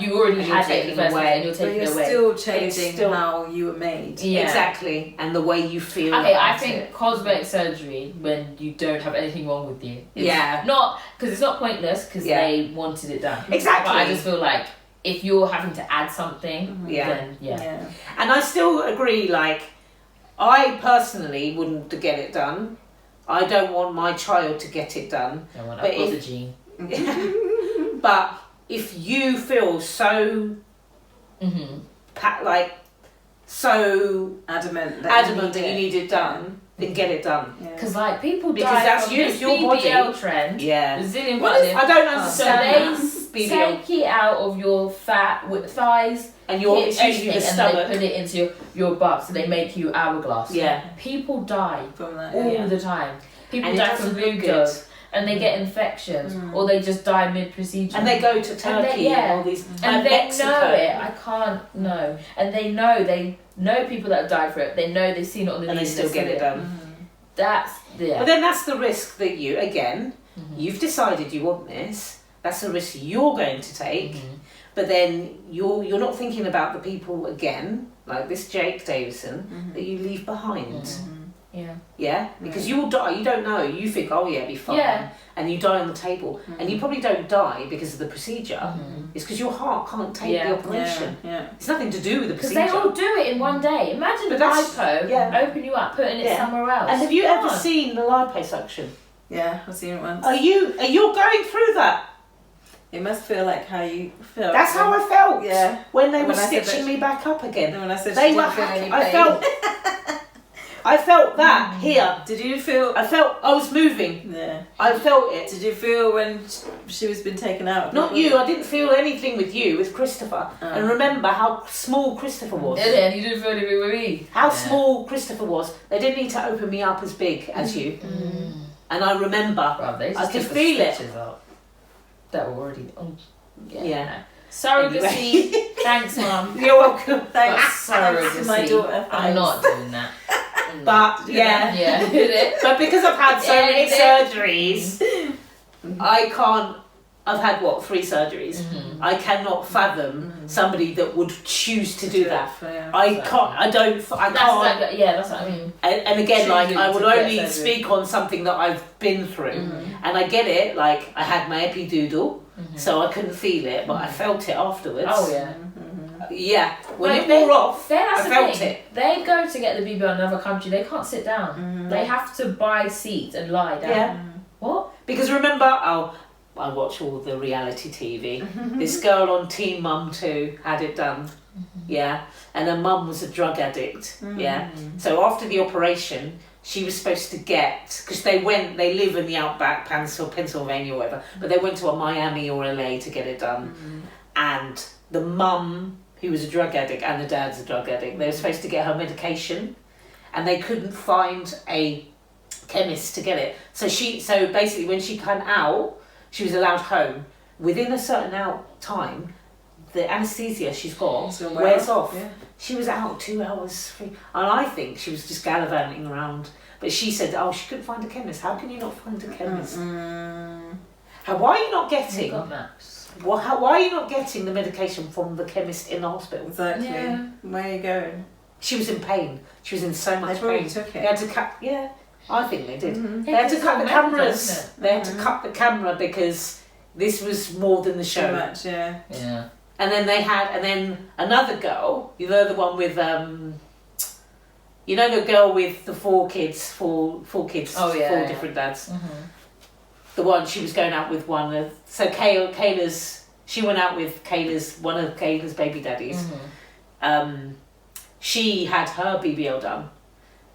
S2: You already had it in the first place, and you're taking it away.
S3: Still changing how you were made.
S1: Exactly, and the way you feel.
S2: Okay, I think cosmetic surgery, when you don't have anything wrong with you, not because it's not pointless, because they wanted it done.
S1: Exactly.
S2: But I just feel like if you're having to add something, then
S1: And I still agree. Like, I personally wouldn't get it done. I don't want my child to get it done.
S2: I've got the gene.
S1: But if you feel so, so
S3: adamant
S1: that you need it done, then get it done.
S2: Because like people
S1: Because
S2: die
S1: that's
S2: from
S1: you,
S2: this
S1: your
S2: BBL
S1: body.
S2: trend.
S1: Yeah.
S2: Brazilian
S1: What
S2: butt
S1: is, I don't
S2: So
S1: understand
S2: they
S1: that. BBL.
S2: take it out of your fat with thighs,
S1: And it's usually the
S2: and
S1: stomach.
S2: they put it into your butt, so they make you hourglass.
S1: Yeah.
S2: People die
S3: from that
S2: all the time. People
S1: And
S2: die from blue jaws, and they get infections, or they just die mid-procedure.
S1: And they go to Turkey and all these,
S2: and they
S1: Mexico.
S2: know it. I can't know. And they know people that have died for it. They know they've seen it on the news.
S1: And they still get it done.
S2: That's
S1: But then that's the risk that you've decided you want this. That's the risk you're going to take. But then you're not thinking about the people again, like this Jake Davison, that you leave behind. Yeah? Because you will die, you don't know, you think, oh yeah, it'll be fine. Yeah. And you die on the table. And you probably don't die because of the procedure. It's because your heart can't take the operation. It's nothing to do with the procedure.
S2: Because they all do it in one day. Imagine lipo, open you up, putting it somewhere else.
S1: And have you ever seen the liposuction?
S3: Yeah, I've seen it once.
S1: Are you going through that?
S3: It must feel like how you felt.
S1: That's how I felt.
S3: Yeah.
S1: When they were stitching me back up again.
S3: And when I said
S1: they were hacking. I felt that here.
S3: Did you feel?
S1: I was moving.
S3: Yeah.
S1: I felt it.
S3: Did you feel when she was been taken out?
S1: Not you. I didn't feel anything with you. With Christopher. And remember how small Christopher was.
S2: And you didn't feel anything with me.
S1: How small Christopher was. They didn't need to open me up as big as you. And I remember. I could feel it.
S2: That were already on.
S1: Yeah.
S2: Surrogacy. Thanks, Mum.
S1: You're welcome.
S3: Thanks.
S2: Surrogacy.
S3: My daughter.
S2: I'm not doing that.
S1: But but because I've had so many surgeries, I can't. I've had 3 surgeries. I cannot fathom somebody that would choose to do that. I can't. I can't.
S2: That's what I mean.
S1: And again, I would only speak on something that I've been through, and I get it. Like I had my epidural, so I couldn't feel it, but I felt it afterwards.
S2: Oh yeah.
S1: Yeah, when it wore off, I felt it.
S2: They go to get the BBL in another country, they can't sit down. They have to buy seats and lie down.
S1: Yeah.
S2: What?
S1: Because remember, I watch all the reality TV. This girl on Teen Mum 2 had it done. Yeah. And her mum was a drug addict. Yeah. So after the operation, she was supposed to get, because they live in the outback, Pennsylvania or whatever, but they went to a Miami or LA to get it done. And the mum, who was a drug addict, and the dad's a drug addict, they were supposed to get her medication, and they couldn't find a chemist to get it. So basically when she came out, she was allowed home. Within a certain time, the anaesthesia she's got wears off. Yeah. She was out 2 hours free. And I think she was just gallivanting around. But she said, she couldn't find a chemist. How can you not find a chemist? Why are you not getting...
S2: Got maps.
S1: Why are you not getting the medication from the chemist in the hospital?
S3: Exactly. Yeah. Where are you going?
S1: She was in pain. She was in so much pain.
S3: They took it.
S1: They had to cut... Yeah, I think they did. They had to cut the cameras. They had to cut the camera because this was more than the show.
S3: Too much, yeah.
S2: Yeah.
S1: And then another girl, the one with the girl with the 4 kids, four different dads. The one she was going out with one. So she went out with one of Kayla's baby daddies. She had her BBL done,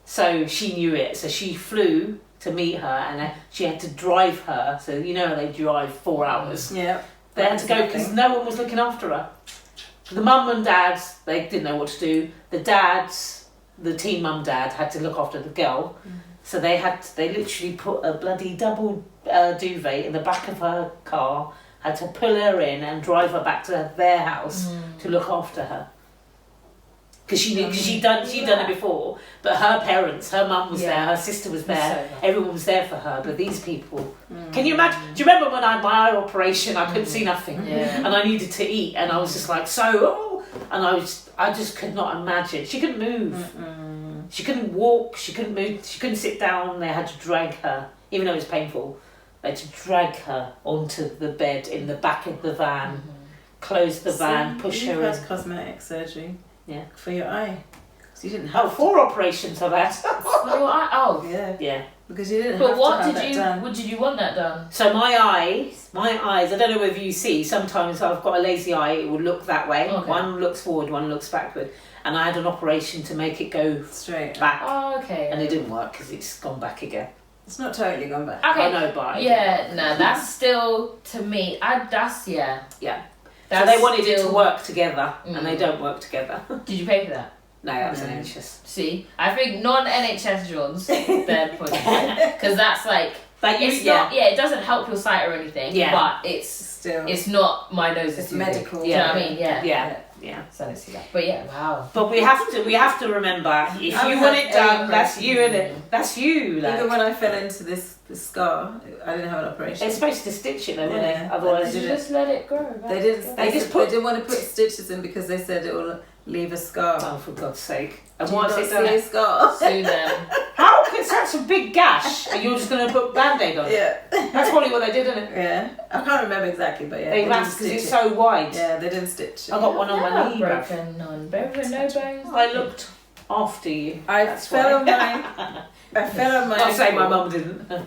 S1: so she knew it. So she flew to meet her, and she had to drive her. So they drive 4 hours.
S3: Yeah.
S1: They had to go because no one was looking after her. The mum and dad, they didn't know what to do. The teen mum dad had to look after the girl. So they literally put a bloody double duvet in the back of her car, had to pull her in and drive her back to their house to look after her. Because she knew, she'd done it before, but her parents, her mum was there, her sister was there, everyone was there for her, but these people... Can you imagine? Do you remember when I had my eye operation, I couldn't see nothing, and I needed to eat, and I was just like, and I just could not imagine. She couldn't move. She couldn't walk, she couldn't move, she couldn't sit down, they had to drag her, even though it was painful, they had to drag her onto the bed in the back of the van, close the van, push her in.
S3: Cosmetic surgery.
S1: Yeah.
S3: For your eye. So you didn't have
S1: 4 operations I've had.
S3: yeah. Because you didn't
S2: But
S3: have
S2: what
S3: to have
S2: did
S3: that
S2: you?
S3: done.
S2: What did you want that done?
S1: So my eyes, I don't know whether you see, sometimes I've got a lazy eye, it will look that way.
S2: Okay.
S1: One looks forward, one looks backward. And I had an operation to make it go
S3: Straight
S1: back.
S2: Oh, okay.
S1: And it didn't work because it's gone back again.
S3: It's not totally gone back.
S2: Okay.
S1: I know, but
S2: that's still, to me, that's.
S1: Yeah.
S2: That's
S1: So they wanted it
S2: still-
S1: to work together, and they don't work together.
S2: Did you pay for that?
S1: No, that was NHS.
S2: See, I think non-NHS Johns, they're because that's like, it's not, it doesn't help your sight or anything, but it's
S3: Still.
S2: it's not my nose is
S3: It's
S2: too
S3: medical.
S2: big. Do you know what I mean?
S1: Yeah.
S2: So I don't see that. But yeah, wow.
S1: But we have to remember, if you
S3: I've
S1: want
S3: had
S1: it done,
S3: every
S1: that's you, innit? That's you. Like.
S3: Even when I fell into this scar, I didn't have an operation.
S1: They're supposed to stitch it though, weren't they?
S3: Yeah.
S1: Otherwise,
S2: Did you just let it grow?
S3: They didn't.
S1: They
S3: They
S1: just put-
S3: didn't want to put stitches in because they said it will leave a scar.
S1: oh, for God's sake! And
S3: Do you
S1: once
S3: not
S1: it's
S3: see
S1: done,
S3: a scar?
S2: Sue them.
S1: how could such a big gash and you're just going to put Band-Aid on it?
S3: Yeah.
S1: That's probably what they did, isn't it?
S3: Yeah. I can't remember exactly, but yeah.
S1: They
S3: didn't
S1: rasped because
S3: stitch
S1: it's
S3: it.
S1: so wide.
S3: Yeah, they didn't stitch.
S1: I got one on my knee, bruv.
S2: broken none. Broken no bones.
S1: I looked after you.
S3: I
S1: That's
S3: fell on
S1: why.
S3: my. I fell on my.
S1: I'll say my
S3: ankle.
S1: mum didn't.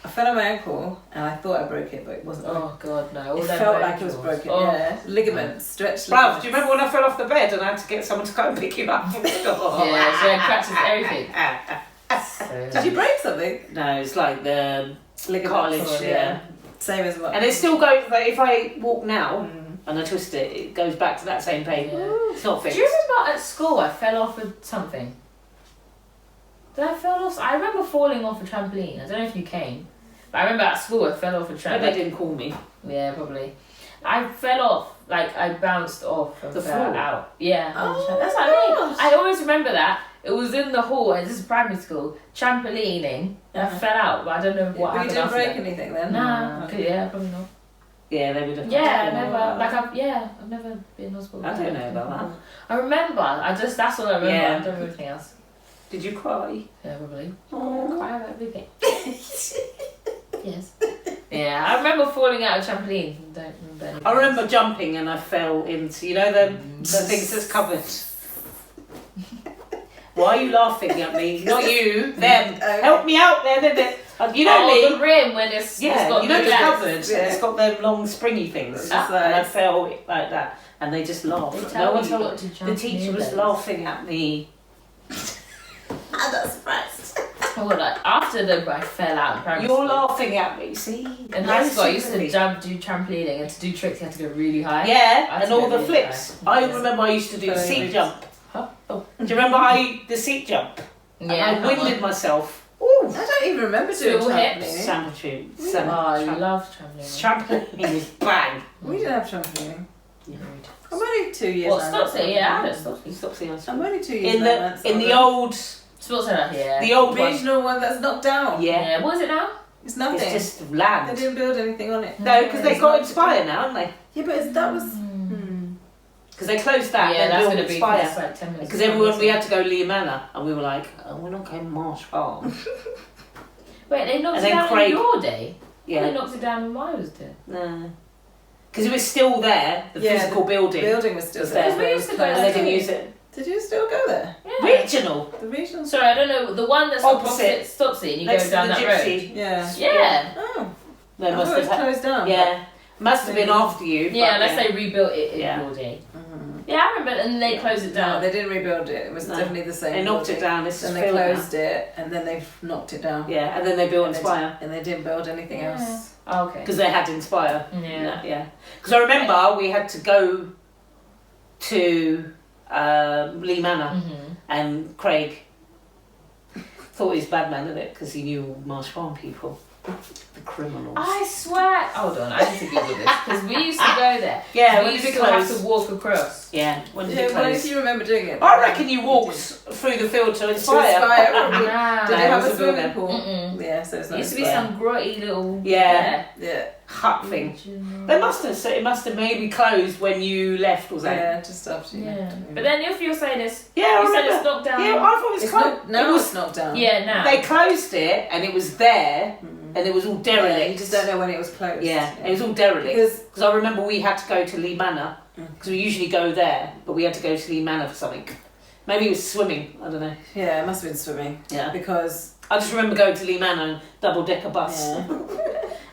S3: I fell on my ankle and I thought I broke it, but it wasn't.
S2: Oh God, no! All
S3: It
S2: them
S3: felt
S2: bone
S3: like it was
S2: jaws.
S3: broken.
S2: Oh.
S3: Yeah, ligament stretched.
S1: Bruv, do you remember when I fell off the bed and I had to get someone to come and pick you up from the door?
S2: Yeah, so it cracks everything. So,
S3: Did you break something?
S1: No, it's like the
S3: Ligament.
S1: cartilage, yeah.
S3: Same as mine.
S1: And it still goes, like, if I walk now and I twist it, it goes back to that same pain.
S2: Yeah.
S1: It's not
S2: Do
S1: fixed.
S2: you remember at school I fell off with something? Did I fall off? I remember falling off a trampoline. I don't know if you came, but I remember at school I fell off a
S1: Maybe
S2: trampoline.
S1: they didn't call me.
S2: Yeah, probably. I fell off, like I bounced off and
S1: The
S2: fell
S1: floor?
S2: out. Yeah.
S3: Oh,
S2: That's what I mean. I always remember that. It was in the hall, and this is primary school, trampolining, and I fell out, but I don't know what
S3: But you
S2: happened
S3: didn't
S2: after
S3: break
S2: that.
S3: anything then?
S2: Nah, yeah, probably not.
S1: Yeah, they would have.
S2: Yeah, I never, like I've never been in hospital.
S1: I don't know about that.
S2: I remember, that's all I remember,
S1: Yeah.
S2: I don't remember anything else.
S1: Did you cry?
S2: Yeah, probably.
S1: Oh.
S2: Cry about everything. Yes. Yeah, I remember falling out of trampoline. Don't remember anything.
S1: I remember jumping and I fell into, you know, the things that's covered. Why are you laughing at me? Not you, them. Help me out there, you know
S2: the
S1: me.
S2: rim when it's got
S1: You know
S2: the
S1: it's
S2: gas.
S1: covered.
S3: Yeah.
S1: It's got them long springy things.
S3: It's
S1: And
S3: like-
S1: I fell like that. And they just laughed.
S2: They tell
S1: No one
S2: you
S1: told
S2: not to jump
S1: The teacher
S2: near
S1: was
S2: those.
S1: laughing at me.
S3: I'm not surprised.
S2: Oh, like after I fell out in primary
S1: You're
S2: school.
S1: laughing at me, see?
S2: In high school, I used to do trampolining, and to do tricks, you had to go really high.
S1: Yeah,
S2: I had
S1: and
S2: to
S1: all
S2: go
S1: the
S2: really
S1: flips.
S2: high.
S1: I remember I used to do the
S3: Throwing
S1: seat
S3: roots.
S1: jump.
S2: Huh? Oh.
S1: Do you remember the seat jump? And
S2: Yeah.
S1: I winded myself. Ooh.
S3: I don't even remember doing
S2: Swivel hips.
S3: trampolining.
S1: Sandwich.
S2: Oh, I love trampolining.
S1: Trampoline is bang.
S3: We didn't have trampolining.
S1: Yeah.
S3: I'm only 2 years.
S2: What,
S3: now.
S2: Stopsy? Yeah, I had Stopsy.
S1: Stop seeing us.
S3: I'm only 2 years.
S1: In
S3: nine months
S1: the
S3: older.
S1: old
S2: Sports Center, yeah.
S1: the old one.
S3: regional one that's knocked down.
S1: Yeah.
S2: Yeah, what is it now?
S3: It's nothing.
S1: It's just
S3: They
S1: land.
S3: didn't build anything on it.
S1: No, because they
S3: It's
S1: got
S3: not-
S1: Inspire now, haven't they?
S3: Yeah, but that was.
S1: Because they closed that.
S2: Yeah,
S1: and
S2: that's
S1: built
S2: going to be
S1: Inspire.
S2: that's like 10 minutes.
S1: Because everyone, we had to go Lee Manor, and we were like, oh, we're not going Marsh Farm.
S2: Wait, they knocked
S1: And
S2: it
S1: then
S2: down
S1: Craig-
S2: in your day? They
S1: Yeah.
S2: knocked it down when I was there.
S1: No. Because it was still there, the
S3: Yeah,
S1: physical
S3: the
S1: building.
S3: building was still
S1: Was
S3: there.
S1: there.
S2: We used to go
S1: And they
S2: there.
S1: didn't use it.
S3: Did you still go there?
S2: Yeah.
S1: Regional.
S3: The regional.
S2: Sorry, I don't know. The one that's
S1: Opposite.
S2: opposite Stopsy and you
S1: Next
S2: go
S1: to
S2: down
S1: the
S2: that road.
S1: gypsy.
S3: Yeah.
S2: Yeah.
S3: Oh.
S1: They
S3: I
S1: must
S3: thought it
S1: have
S3: was
S1: had.
S3: closed down.
S1: Yeah. Must have been
S3: Maybe.
S1: after you.
S2: Yeah,
S1: but
S2: unless they rebuilt it in
S1: Yeah.
S2: your day. Yeah, I remember, and they closed it
S3: No,
S2: down.
S3: they didn't rebuild it. It was
S1: No.
S3: definitely the same.
S1: They knocked it
S3: building.
S1: down. This is
S3: Then they
S1: filled now.
S3: closed it, and then they've knocked it down.
S1: Yeah, and then they built
S3: And they-
S1: Inspire.
S3: And they didn't build anything
S2: Yeah.
S3: else.
S1: Oh,
S2: Okay.
S1: Because they had Inspire.
S2: Yeah.
S1: Yeah. Because I remember we had to go to Lee Manor, and Craig thought he was bad man at it because he knew all Marsh Farm people. The criminals.
S2: I swear. Hold on, I need to Google this because we used to go there.
S1: Yeah,
S2: we
S1: when
S2: used
S1: did
S2: to
S1: it
S2: have
S1: close?
S2: to walk across.
S1: Yeah, when did
S3: Yeah,
S1: it
S3: well,
S1: close?
S3: if you remember doing it.
S1: I reckon you walked through the field to Inspire.
S3: Inspire, probably.
S2: Nah.
S3: Did
S1: No,
S3: it
S1: it
S3: have
S1: was
S3: a
S1: a
S3: swimming
S1: building.
S3: pool?
S2: Mm-mm.
S3: Yeah, so it's
S2: There
S3: not
S2: used to be
S3: Inspire.
S2: some grotty little.
S1: Yeah.
S3: Yeah.
S1: Hut thing. They must have. So it must have maybe closed when you left, was it?
S3: Yeah, just after you.
S2: Yeah. But then if you're saying this,
S1: Yeah, I
S2: you said
S1: remember.
S2: it's knocked down.
S1: Yeah, I thought it was
S3: It's
S1: closed.
S3: not, now
S1: it was,
S3: it's knocked down.
S2: Yeah, now.
S1: They closed it and it was there and it was all
S3: Yeah,
S1: derelict.
S3: you just don't know when it was closed.
S1: Yeah, it was all derelict.
S3: Because
S1: Because I remember we had to go to Lee Manor because we usually go there, but we had to go to Lee Manor for something. Maybe it was swimming. I don't know.
S3: Yeah, it must have been swimming.
S1: Yeah.
S3: Because
S1: I just remember going to Lee Manor and double-decker bus.
S3: Yeah.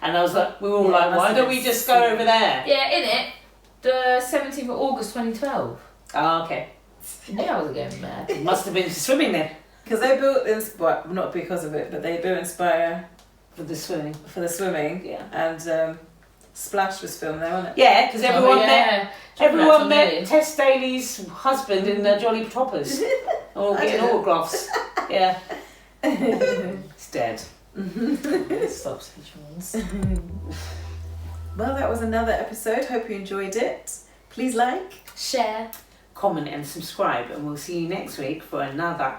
S1: And I was like, we were all like, why don't we just go over there?
S2: Yeah, in it. The 17th of August 2012.
S1: Oh, okay.
S2: Yeah, I was getting mad.
S1: It must have been swimming then.
S3: Because they built Inspire, not because of it, but they built Inspire
S1: For the swimming.
S3: for the swimming.
S1: Yeah.
S3: And Splash was filmed there, wasn't it?
S1: Yeah, because everyone met
S2: Million.
S1: Tess Daly's husband in the Jolly Toppers. All getting autographs. Yeah. It's dead.
S2: Stop situations.
S3: Well, that was another episode. Hope you enjoyed it. Please like,
S2: Share,
S1: comment and subscribe, and we'll see you next week for another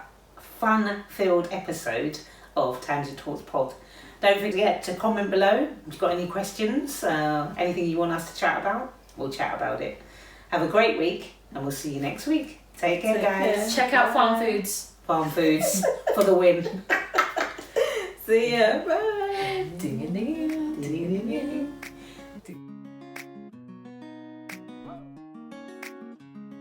S1: fun-filled episode of Tangent Talks Pod. Don't forget to comment below if you've got any questions, anything you want us to chat about, we'll chat about it. Have a great week, and we'll see you next week. Take care, guys.
S2: check out FARMFOODS.
S1: Farm Foods for the win.
S3: see ya, bye.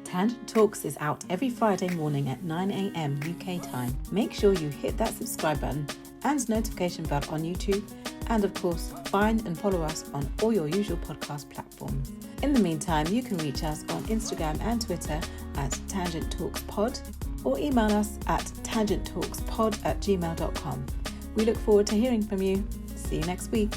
S3: Tangent Talks is out every Friday morning at 9 a.m. UK time. Make sure you hit that subscribe button and notification bell on YouTube, and of course, find and follow us on all your usual podcast platforms. In the meantime, you can reach us on Instagram and Twitter at Tangent Talks Pod, or email us at tangenttalkspod@gmail.com. We look forward to hearing from you. See you next week.